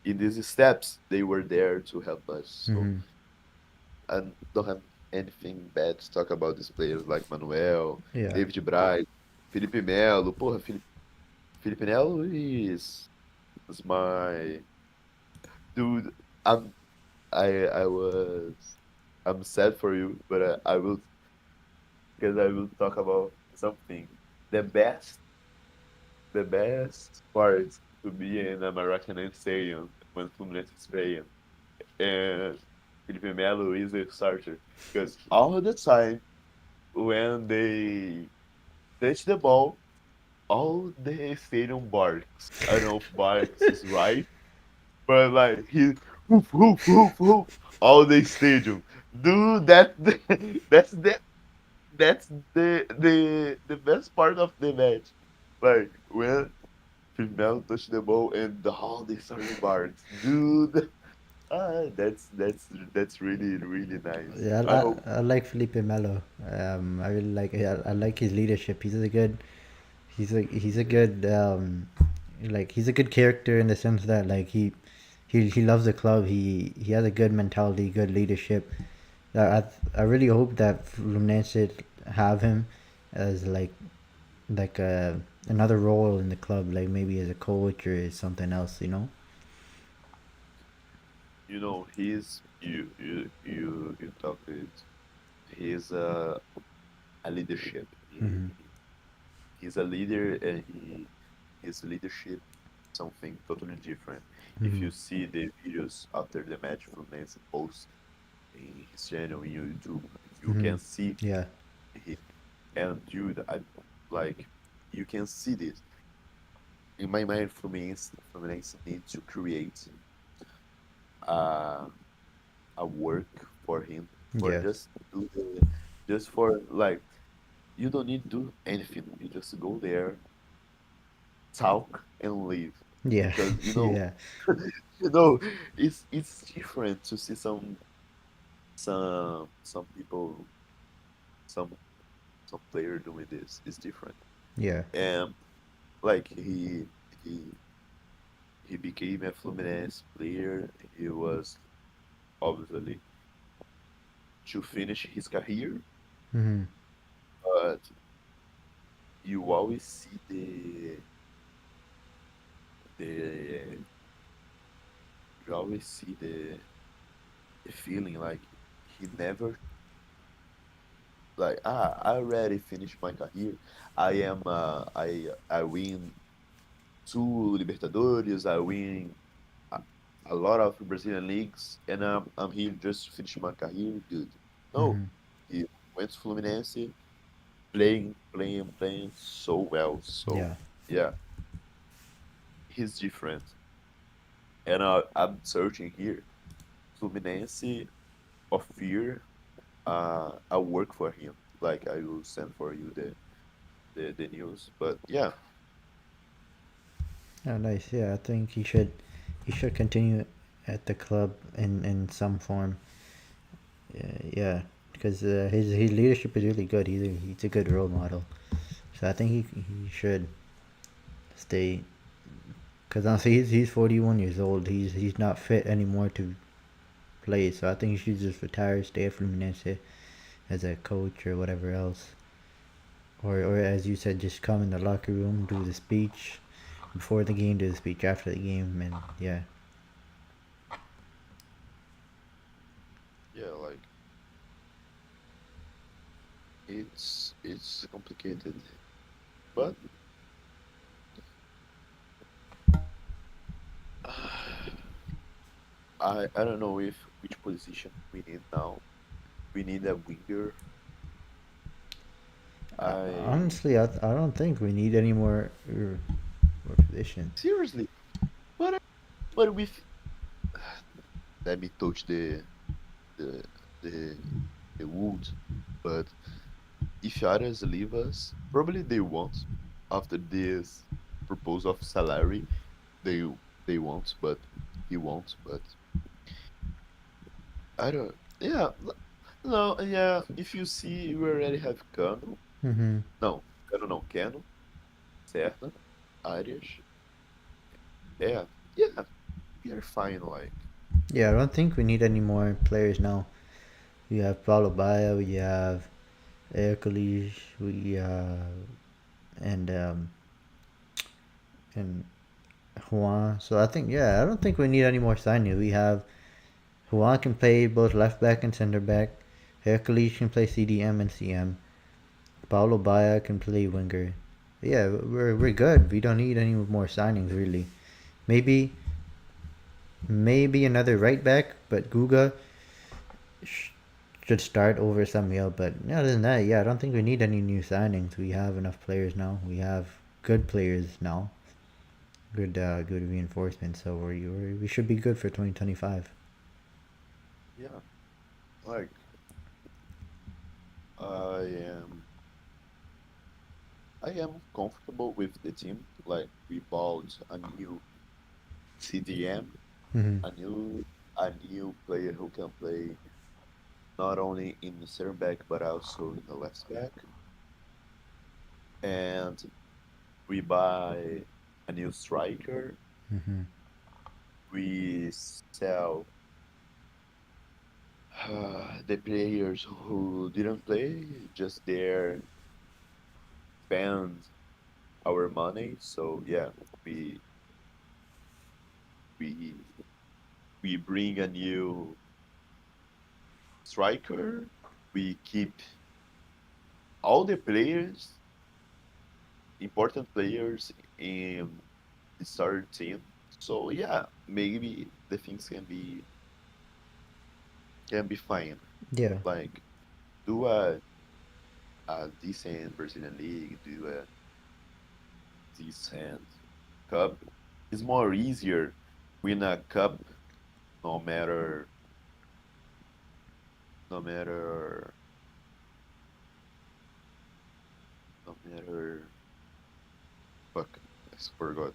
in these steps they were there to help us. So Hmm. I don't have anything bad to talk about these players like Manoel, Yeah. David Braz, Felipe Melo. Porra, Felipe Melo is my dude. I'm I was I'm sad for you, but I will because I will talk about something. The best the best part to be in a Maracanã Stadium when Fluminense is playing and Felipe Melo is a starter because all the time when they touch the ball, all the stadium barks. I don't know if barks is right, but like he woof woof woof woof all the stadium. Dude, that's the best part of the match. Like when Firmino touch the ball and the all the stadium barks. Dude, that's really really nice. Yeah, I hope I like Felipe Melo. I really like. I like his leadership. He's a good. He's a good. Like he's a good character in the sense that like he loves the club. He has a good mentality, good leadership. I really hope that Fluminense have him as like another role in the club, like maybe as a coach or something else. You know. you know he's you talked it. He's a leadership. Hmm. He's a leader and his leadership something totally different. If Hmm. you see the videos after the match from Nancy post in his channel in YouTube, You can see Yeah. it, and dude, I like you can see this in my mind. Fluminense needs to create a a work for him for Yes. just for like you don't need to do anything. You just go there, talk, and leave Yeah. because Yeah. you know it's different to see some people some some player doing this. It's different. Yeah. And like he he became a Fluminense player. He was obviously to finish his career, Mm-hmm. but you always see the you always see the feeling like he never like I already finished my career. I win two Libertadores. I win a, a lot of Brazilian leagues, and I'm here just to finish my career. Good. No, Mm-hmm. he went to Fluminense, playing so well. So Yeah. yeah, he's different. And I'm searching here. Fluminense of fear. I work for him. Like I will send for you the news. But yeah, Oh, nice. Yeah, I think he should continue at the club in some form. Yeah, because his leadership is really good. He's a good role model. So I think he should stay. Because honestly, he's 41 years old. He's not fit anymore to play. So I think he should just retire, stay at Fluminense as a coach or whatever else. Or as you said, just come in the locker room, do the speech before the game, do the speech after the game, and yeah. yeah, like it's complicated. But I don't know if which position we need now. We need a winger. I Honestly, I don't think we need any more positions. seriously, but but with let me touch the the the wood. But if others leave us, probably they won't. After this proposal of salary, they they won't. But he won't. But I don't. Yeah, no, yeah. If you see, we already have Cano. Mm-hmm. No, Cano não, Cano, certo? Arias. Yeah, yeah. We are fine. Like, Yeah, I don't think we need any more players now. We have Paulo Baia, we have Hercules, we and and Juan. So I think I don't think we need any more signings. We have Juan can play both left back and center back. Hercules can play CDM and CM. Paulo Baia can play winger. Yeah, we're good. We don't need any more signings really. Maybe another right back, but Guga should start over Samuel. But other than that, I don't think we need any new signings. We have enough players now. We have good players now. Good reinforcement. So we should be good for 2025. yeah, like I am. I am comfortable with the team. Like we bought a new CDM, Mm-hmm. a new player who can play not only in the center back but also in the left back. And we buy a new striker. Mm-hmm. We sell the players who didn't play, just there spend our money. So yeah, we we we bring a new striker. We keep all the players, important players in the starter team. So yeah, maybe the things can be fine. Yeah. Like do a decent Brazilian league, do a decent cup. It's more easier win a cup no matter no matter no matter fuck I forgot.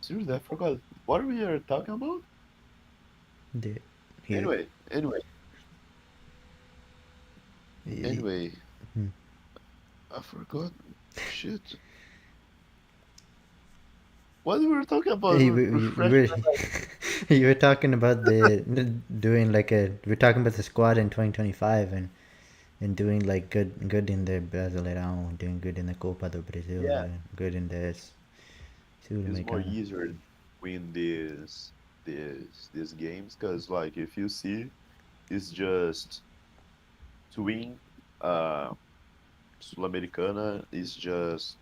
Seriously, I forgot what we are talking about. The, here. Anyway, anyway, Y- anyway, mhm. I forgot. Shit. What we were talking about? You Refresh were my mind. you were talking about the doing like a we're talking about the squad in 2025 and doing like good in the Brasileirão, doing good in the Copa do Brasil, Yeah, doing good in the it's more Sul-Americana. easier win these games because like if you see, it's just to win Sul-Americana is just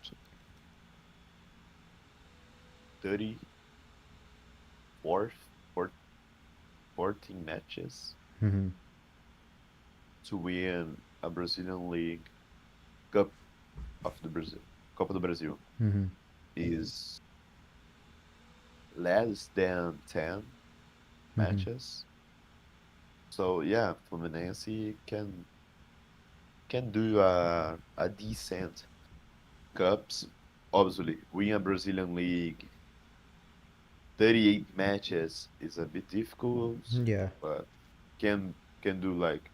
34th or 14 matches Mm-hmm. to win a Brazilian League Cup of the Brazil, Copa do Brasil Mm-hmm. is less than 10 Mm-hmm. matches. So yeah, Fluminense can do a decent cups. Obviously, win a Brazilian league, 38 matches is a bit difficult, Yeah. but can do like.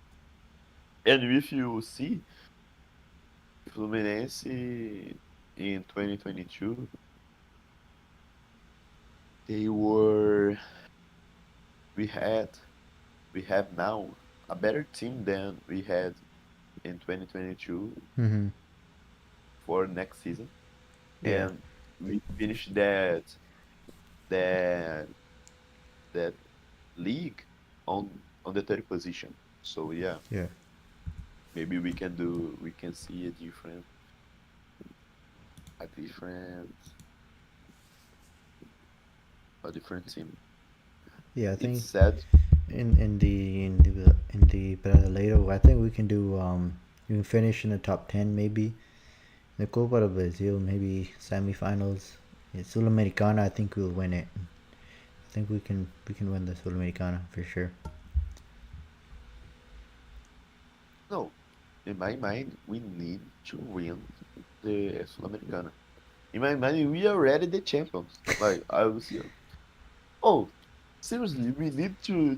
And if you see Fluminense in 2022, they were we had we have now a better team than we had in 2022 Mm-hmm. for next season, Yeah. and we finished that that league on the third position. So yeah, Yeah. maybe we can see a different a different team. Yeah. I It's think sad. in the Brasileiro, I think we can do we can finish in the top 10 maybe. The Copa do Brasil maybe semifinals. Yeah, Sul-Americana, I think we'll win it. I think we can win the Sul-Americana for sure. No, in my mind, we need to win the Sul-Americana. In my mind, we are already the champions. Like I was, oh, seriously, we need to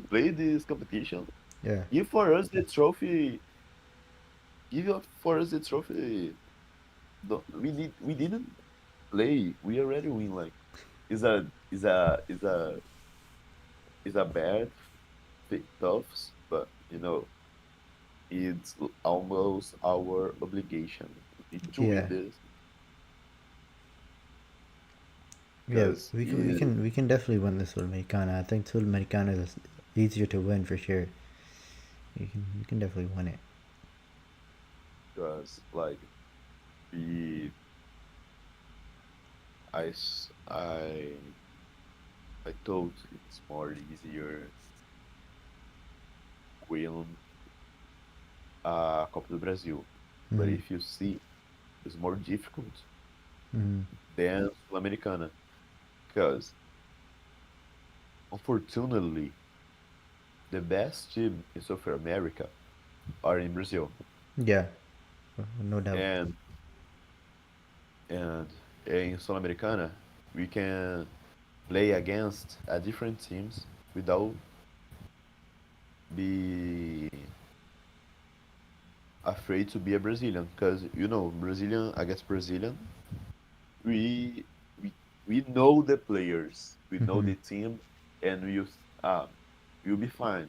play this competition. Yeah. Give for us the trophy. Give for us the trophy. No, we didn't play. We already win. Like is a is a is a is a bad tough, but it's almost our obligation. We need to Yeah. win this Yeah, because we can definitely win the Sul-Americana. I think Sul-Americana is easier to win for sure. We can definitely win it. like we I thought it's more easier win Copa do Brasil, but Mm-hmm. if you see, it's more difficult Mm-hmm. than Sul-Americana because unfortunately the best team in South America are in Brazil, Yeah, no doubt. and and in Sul-Americana we can play against different teams without be afraid to be a Brazilian because Brazilian against Brazilian we we we know the players, we know Mm-hmm. the team, and we'll be fine,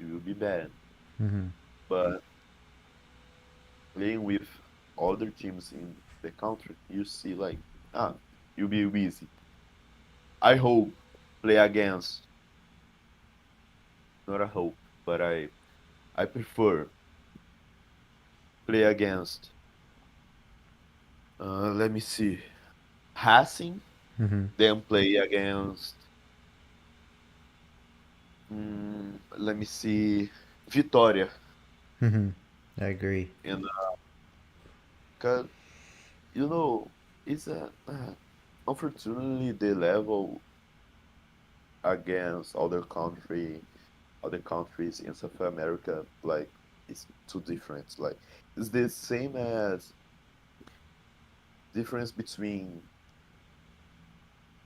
we will be bad. Mm-hmm. But playing with other teams in the country, you see like you'll be easy. I hope play against, not a hope, but I prefer play against. Let me see, Racing, Mm-hmm. then play against. Let me see. Vitória. Mm-hmm. I agree. And, 'cause, you know, it's unfortunately the level against other countries in South America, like, it's too different. Like, it's the same as difference between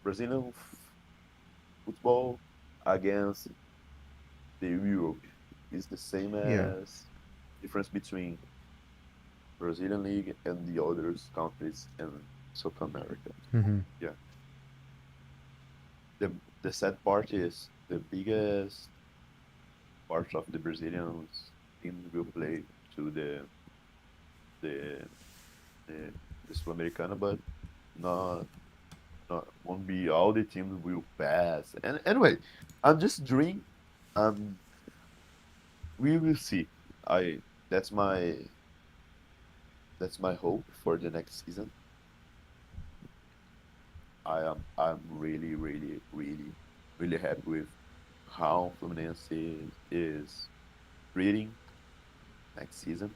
Brazilian football against the Europe. It's the same Yeah. as difference between Brazilian league and the other countries in South America. Mm-hmm. Yeah. The the sad part is the biggest part of the Brazilians team will play to the the, the Sul-Americana, but not won't be all the teams will pass. And anyway, I'm just dreaming. Um, we will see. I that's my that's my hope for the next season. I'm really really happy with how Fluminense is treating next season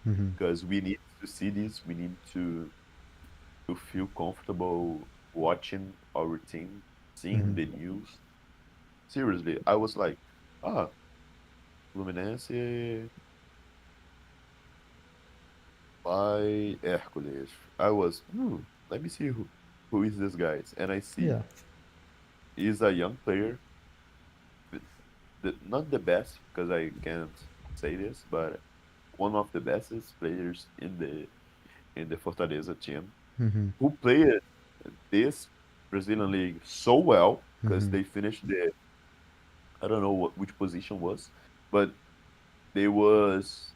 Mm-hmm. because we need to see this. We need to feel comfortable watching our team, seeing Mm-hmm. the news. Seriously, I was like, ah, Fluminense by Hércules. I was, let me see who is this guy, and I see Yeah. he's a young player, not the best because I can't say this, but one of the best players in the Fortaleza team Mm-hmm. who played this Brazilian league so well because Mm-hmm. they finished the I don't know which position was, but they was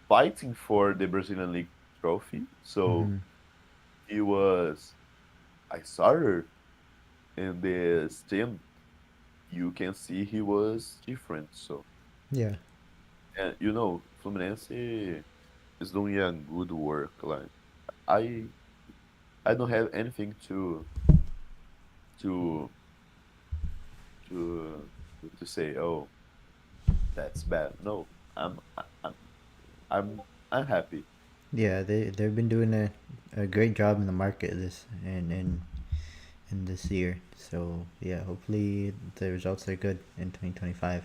fighting for the Brazilian league trophy. So Mm-hmm. he was I started in this team. You can see he was different. So Yeah. and Fluminense is doing a good work. Like I I don't have anything to to to say. Oh, that's bad. No, I'm I'm happy. Yeah. They've been doing a great job in the market this in this year. So yeah, hopefully the results are good in 2025.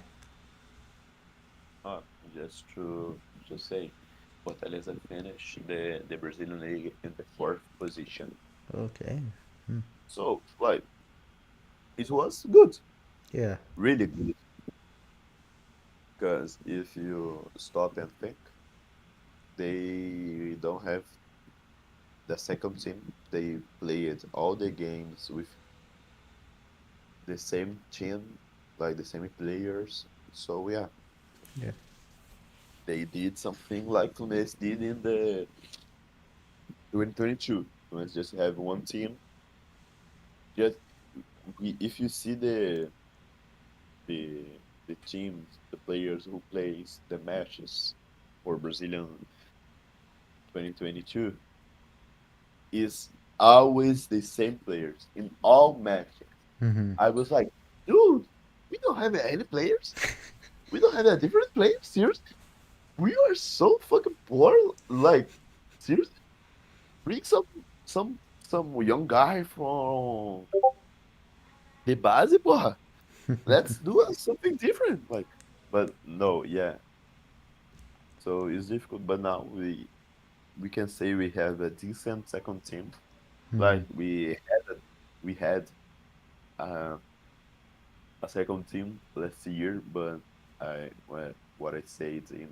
Uh, just to say, Fortaleza finished the Brazilian league in the fourth position. Okay. Hmm. So like it was good, Yeah. really good. Because if you stop and think, they don't have the second team. They played all the games with the same team, like the same players. So yeah, Yeah. they did something like Fluminense did in the 2022. Let's just have one team. Just if you see the the teams, the players who plays the matches for Brazilian 2022 is always the same players in all matches. Mm-hmm. I was like, dude, we don't have any players. We don't have a different players. Seriously, we are so fucking poor. Like, seriously, bring some young guy from the base, porra. Let's do something different. Like, but no, yeah. So it's difficult. But now we can say we have a decent second team. Mm-hmm. Like we had uh, a second team last year, but what I said in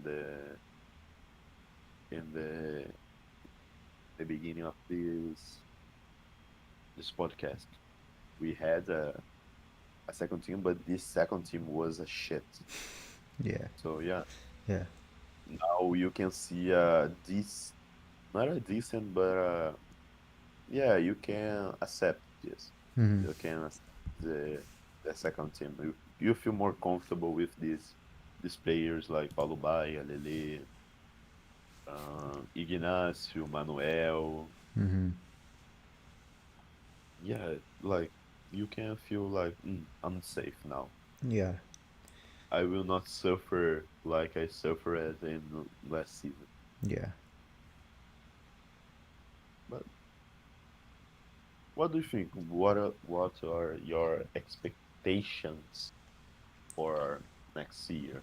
the beginning of this podcast, we had a second team, but this second team was a shit. Yeah. So yeah, Yeah. now you can see this not a decent, but yeah, you can accept this. Mm-hmm. You can accept the second team. You feel more comfortable with these players like Paulo Baia, Lele, Ignacio, Manoel. Mm-hmm. Yeah, like you can feel like I'm safe now. Yeah. I will not suffer like I suffered in last season. Yeah. But what do you think? What are your expectations for next year?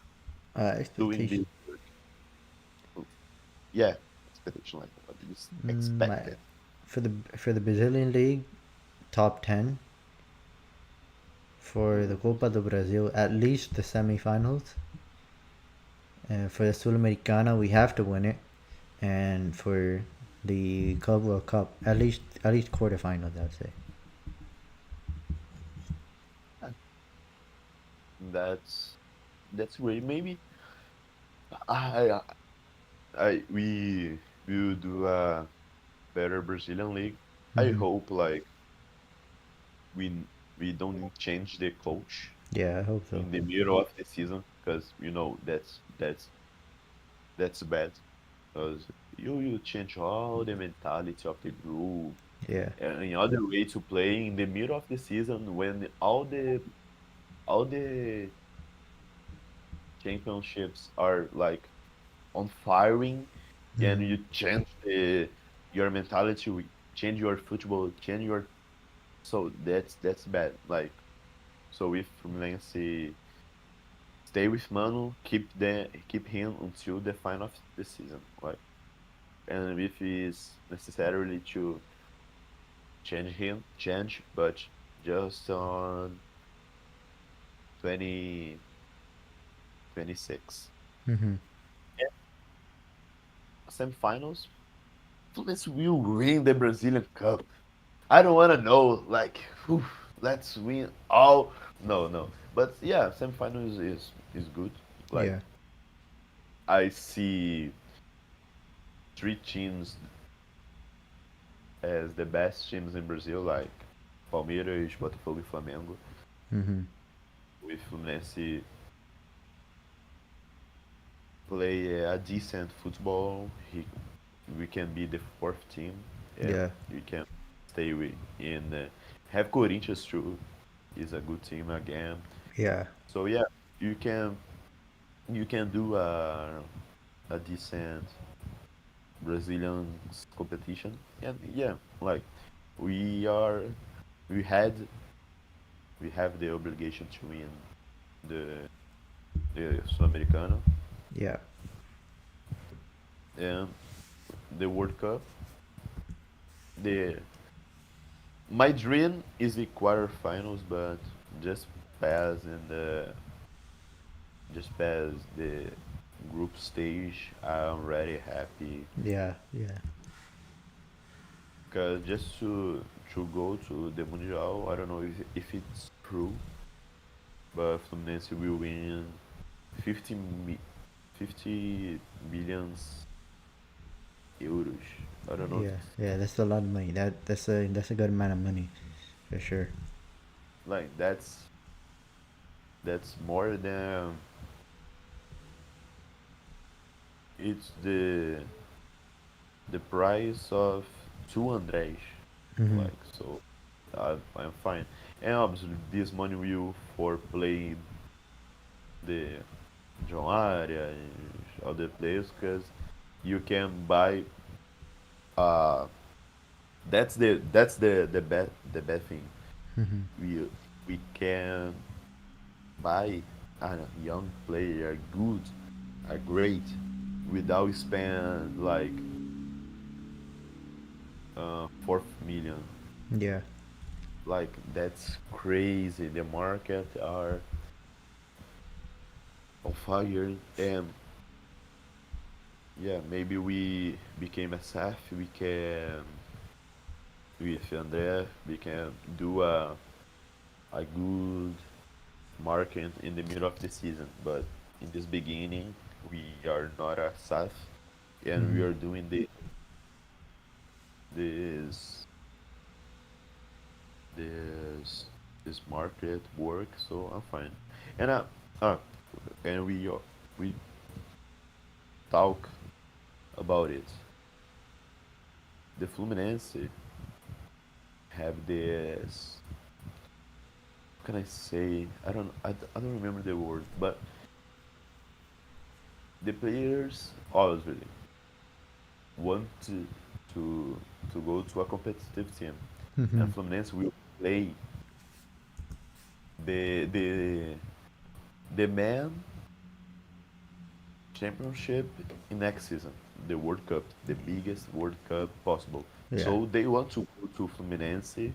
Doing Expectation. this, yeah, expectation like what is My expected. for the Brazilian league, top 10. For the Hmm. Copa do Brasil, at least the semifinals. For the Sul-Americana, we have to win it, and for the Club World Cup, at least quarterfinals, I'd say. That's that's great. Maybe I we will do a better Brazilian league. I Hmm. hope like we we don't change the coach Yeah, I hope so. in the middle of the season because that's bad because you change all the mentality of the group Yeah. and another way to play in the middle of the season when all the championships are like on firing and Hmm. you change the your mentality, change your football, change your so that's bad. Like so if Fluminense stay with Mano, keep him until the final of the season. Like and if it's necessarily to change him, change, but just on 2026. Hmm. Yeah, semifinals, Fluminense will win the Brazilian Cup. I don't want to know like, whew, let's win all. No, no. But yeah, semifinals is good. Like Yeah. I see three teams as the best teams in Brazil, like Palmeiras, Botafogo, e Flamengo. Hmm. With Fluminense play a decent football, we can be the fourth team, and Yeah. we can stay in. Have Corinthians too, is a good team again. Yeah. So yeah, you can you can do a decent Brazilian competition, and yeah, like we are we had we have the obligation to win the the Sul-Americano Yeah. and the World Cup. The my dream is the quarterfinals, but just pass in the just pass the group stage. I'm already happy Yeah. Yeah. because just to go to the Mundial, I don't know if it's true, but Fluminense will win 50 50 billions euros. I don't know if Yeah. it's Yeah. That's a lot of money. That's a good amount of money for sure. like that's more than it's the price of two Andrés. Hmm. Like so, I'm fine. And obviously, this money will for playing the John Area and other players because you can buy. Uh, that's the bad thing. Hmm. We can buy a young player, good, a great, without spend like 4 million. Yeah. Like that's crazy. The market are on fire, and yeah, maybe we became a staff. We can with André. We can do a good market in the middle of the season, but in this beginning, we are not a staff, and we Hmm. are doing this this this market work. So I'm fine, and uh and we talk about it. The Fluminense have this. What can I say? I don't remember the word, but the players obviously want to to go to a competitive team, Mm-hmm. and Fluminense will play the the man championship in next season, the World Cup, the biggest World Cup possible. Yeah. So they want to go to Fluminense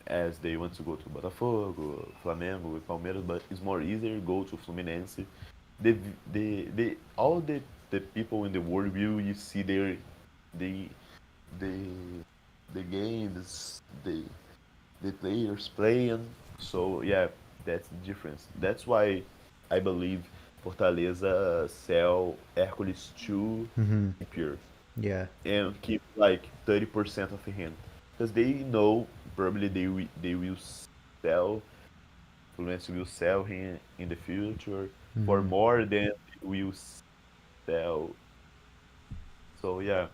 as they want to go to Botafogo, Flamengo, Palmeiras, but it's more easier go to Fluminense. The all the people in the world will you see their the the the games, the players playing. So yeah, that's the difference. That's why I believe Fortaleza sell Hercules to Mm-hmm. Pure Yeah. and keep like 30% of him because they know probably they will sell Fluminense will sell him in the future for Mm-hmm. more than they will sell. So yeah,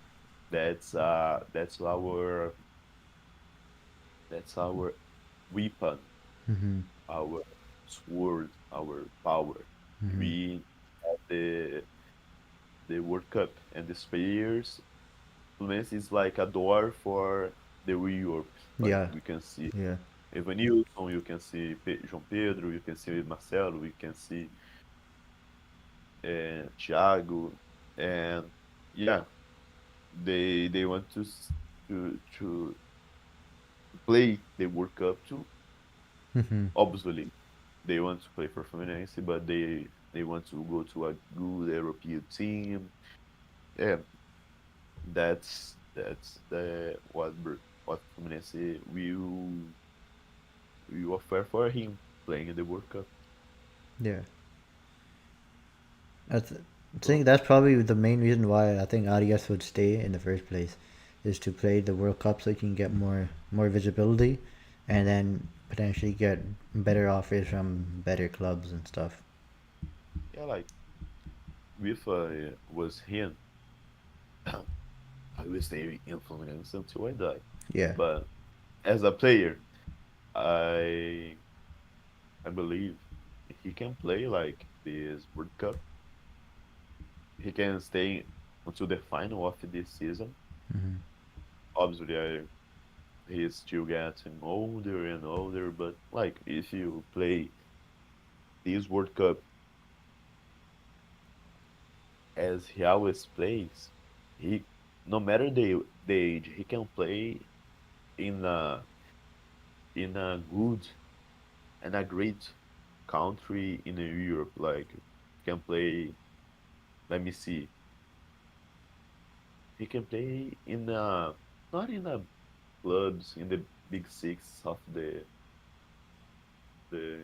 that's our weapon, Mm-hmm. our sword, our power. Mm-hmm. We have the World Cup and the players. Fluminense is like a door for the real Europe. Like Yeah. we can see Yeah. Evanilson, you can see João Pedro, you can see Marcelo, we can see Thiago, and yeah, they want to play the World Cup too. Mm-hmm. Obviously, they want to play for Fluminense, but they want to go to a good European team. Yeah, that's the what Fluminense will offer for him playing in the World Cup. Yeah. I So think that's probably the main reason why I think Arias would stay in the first place, is to play the World Cup so he can get more visibility, and then potentially get better offers from better clubs and stuff. yeah, like if I was him, I will stay in Fluminense until I die. Yeah. But as a player, I I believe he can play like this World Cup. He can stay until the final of this season. Mm-hmm. Obviously, he's still getting older and older, but like if you play this World Cup as he always plays, he no matter the age, he can play in a good and a great country in Europe. Like he can play. Let me see. He can play in not in the clubs in the big six of the the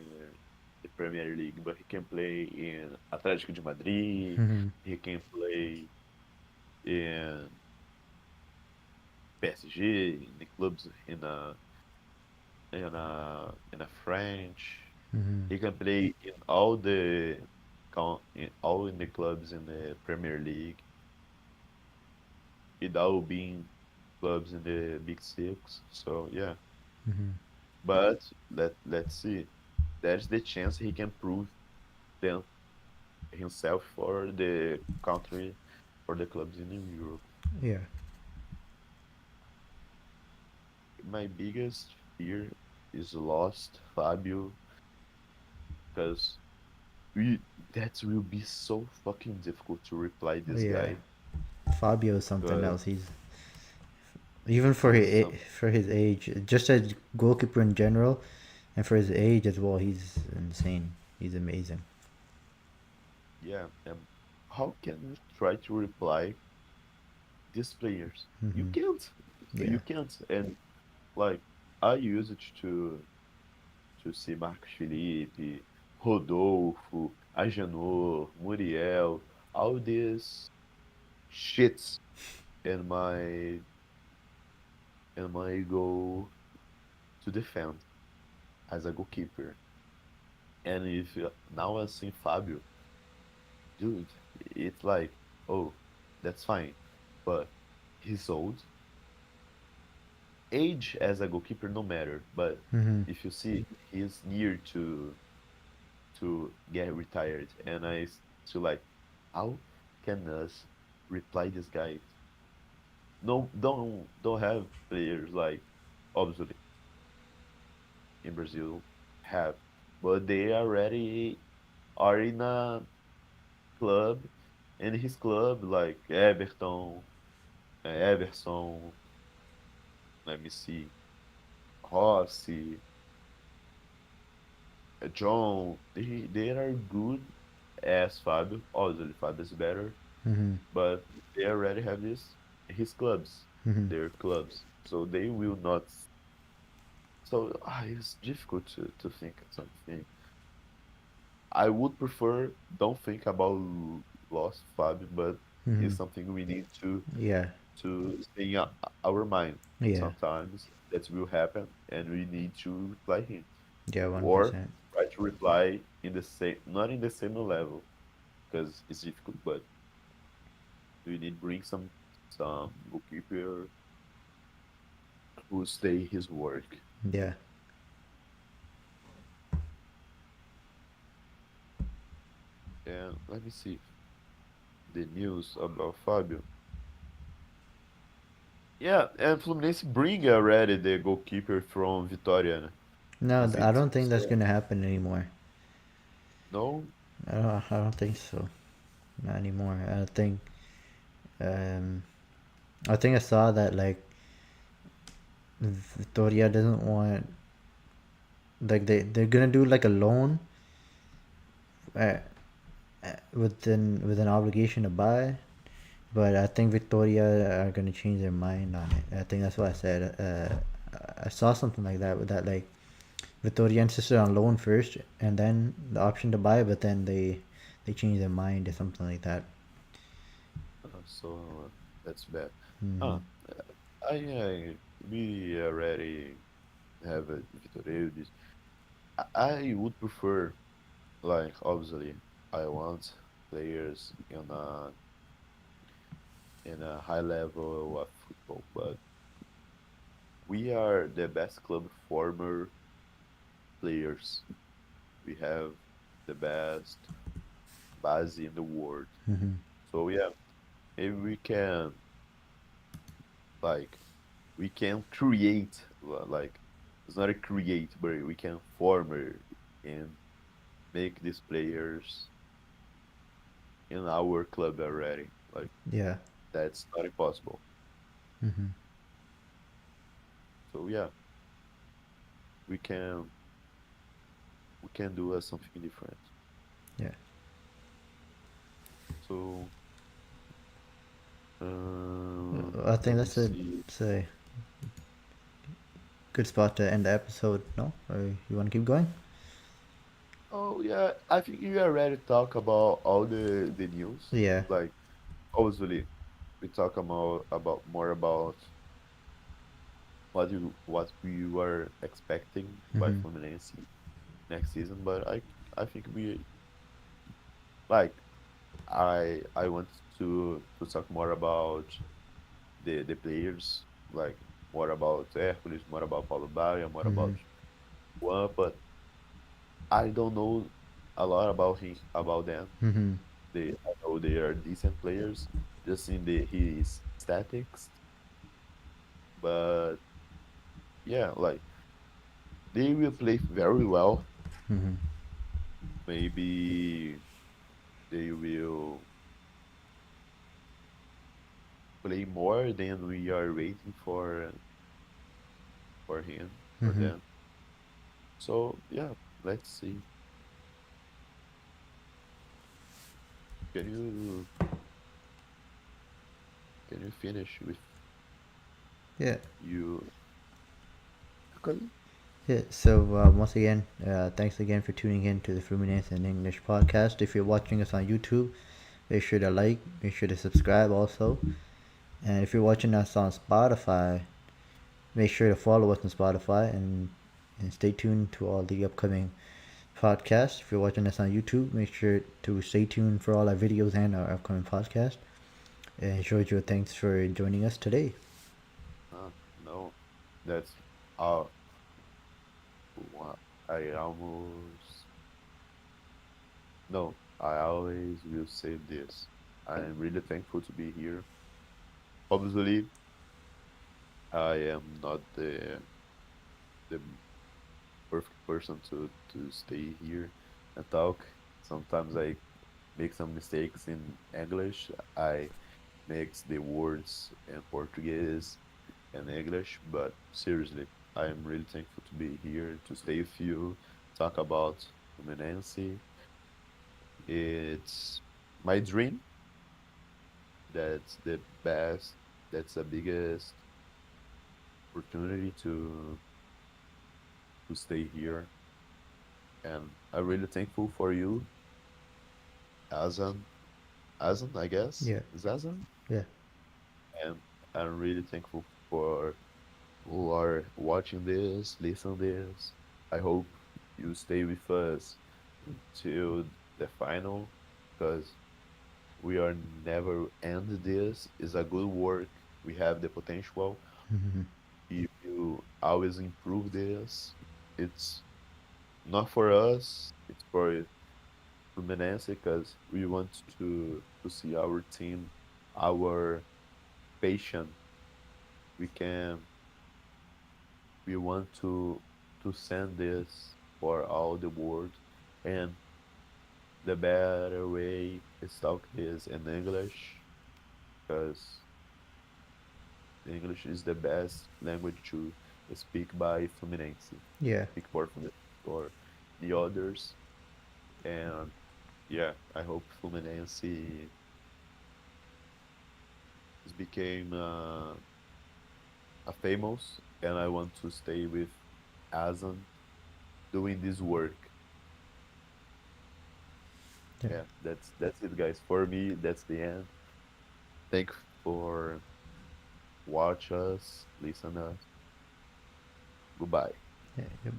Premier League, but he can play in Atlético de Madrid. Mm-hmm. He can play in PSG, in the clubs in a French. Mm-hmm. He can play in all all in the clubs in the Premier League without being clubs in the Big Six. So yeah, Mm-hmm. but let's see. There's the chance he can prove them himself for the country for the clubs in Europe. Yeah. My biggest fear is lost Fabio because we that will be so fucking difficult to reply Oh, this yeah. guy Fabio is something because else. He's even he's some for his age, just as goalkeeper in general, and for his age as well. He's insane. He's amazing. yeah. How can you try to reply these players? You Mm-hmm. can't. Yeah. You can't. And like I use it to see Marcos Felipe, Rodolfo, Agenor, Muriel, all these shits in my goal to defend as a goalkeeper. And if now I see Fabio, dude, it's like, oh, that's fine. But he's old. Age as a goalkeeper no matter. But Mm-hmm. if you see he's near to get retired and I still like how can us reply this guy? No, don't have players like obviously in Brazil have, but they already are in a club, and his club like Everton, let me see, Rossi, John. They are good as Fabio. Obviously, Fabio is better, Mm-hmm. but they already have his clubs, Mm-hmm. their clubs, so they will not. So it's difficult to think of something. I would prefer don't think about lost Fabio, but Mm-hmm. it's something we need Yeah. to stay in our mind. Yeah. Sometimes that will happen, and we need to reply him Yeah. or 1%. try to reply in the same, not in the same level, because it's difficult, but we need bring some bookkeeper who stay his work. Yeah. And let me see the news about Fabio. Yeah, and Fluminense bring already the goalkeeper from Vitória, né? No, Is I it don't think that's so? gonna happen anymore. No? I don't think so. Not anymore. Um, I think I saw that like Victoria doesn't want like they're gonna do like a loan uh, with an obligation to buy, but I think Victoria are gonna change their mind on it. I think that's what I said. I saw something like that with that like Victoria insisted on loan first and then the option to buy, but then they changed their mind or something like that. So that's bad. Mm-hmm. Ah, we already have a Vitória. I would prefer, like, obviously, I want players in a high level of football, but we are the best club former players. We have the best base in the world. Mm-hmm. So yeah, maybe like we can create like it's not a create, but we can form and make these players in our club already. Like Yeah. that's not impossible. Mm-hmm. So yeah, we can we can do something different. Yeah. So I think let me that's a, see. it's a good spot to end the episode. No, or you want to keep going? Oh yeah, I think you already talk about all the news. Yeah. Like obviously, we talk about more about what we were expecting by Mm-hmm. Fluminense next season, but I think we like I want to talk more about the players, like more about Hércules, more about Paulo Baia, more Mm-hmm. about Juan, but I don't know a lot about them. Mm-hmm. I know they are decent players, just in his statics, but yeah, like they will play very well. Mm-hmm. Maybe they will play more than we are waiting for Mm-hmm. them. So yeah, let's see. Can you can you finish with Yeah. you? Yeah. So once again, thanks again for tuning in to the Fluminense in English podcast. If you're watching us on YouTube, make sure to like, make sure to subscribe also. And if you're watching us on Spotify, make sure to follow us on Spotify and stay tuned to all the upcoming podcasts. If you're watching us on YouTube, make sure to stay tuned for all our videos and our upcoming podcast. And Giorgio, thanks for joining us today. No, that's uh, I almost no. I always will say this. I'm really thankful to be here. Obviously, I am not the perfect person to stay here and talk. Sometimes I make some mistakes in English. I mix the words in Portuguese and English, but seriously, I am really thankful to be here to stay with you, talk about Fluminense. It's my dream. That's the best. That's the biggest opportunity to stay here, and I'm really thankful for you, Azan. Azan, I guess, Yeah, is Azan, yeah, and I'm really thankful for who are watching this, listen this. I hope you stay with us until the final, because we are never end this. Is a good work. We have the potential. If you always improve this, it's not for us. It's for Fluminense because we want to see our team, our patient. We can we want to send this for all the world, and the better way is talk this in English because English is the best language to speak by Fluminense, yeah, speak for Fluminense or the others. And yeah, I hope Fluminense is became a famous, and I want to stay with Azan doing this work. yeah. Yeah, that's it, guys. For me, that's the end. Thank for watch us, listen us. Goodbye. Yeah, goodbye.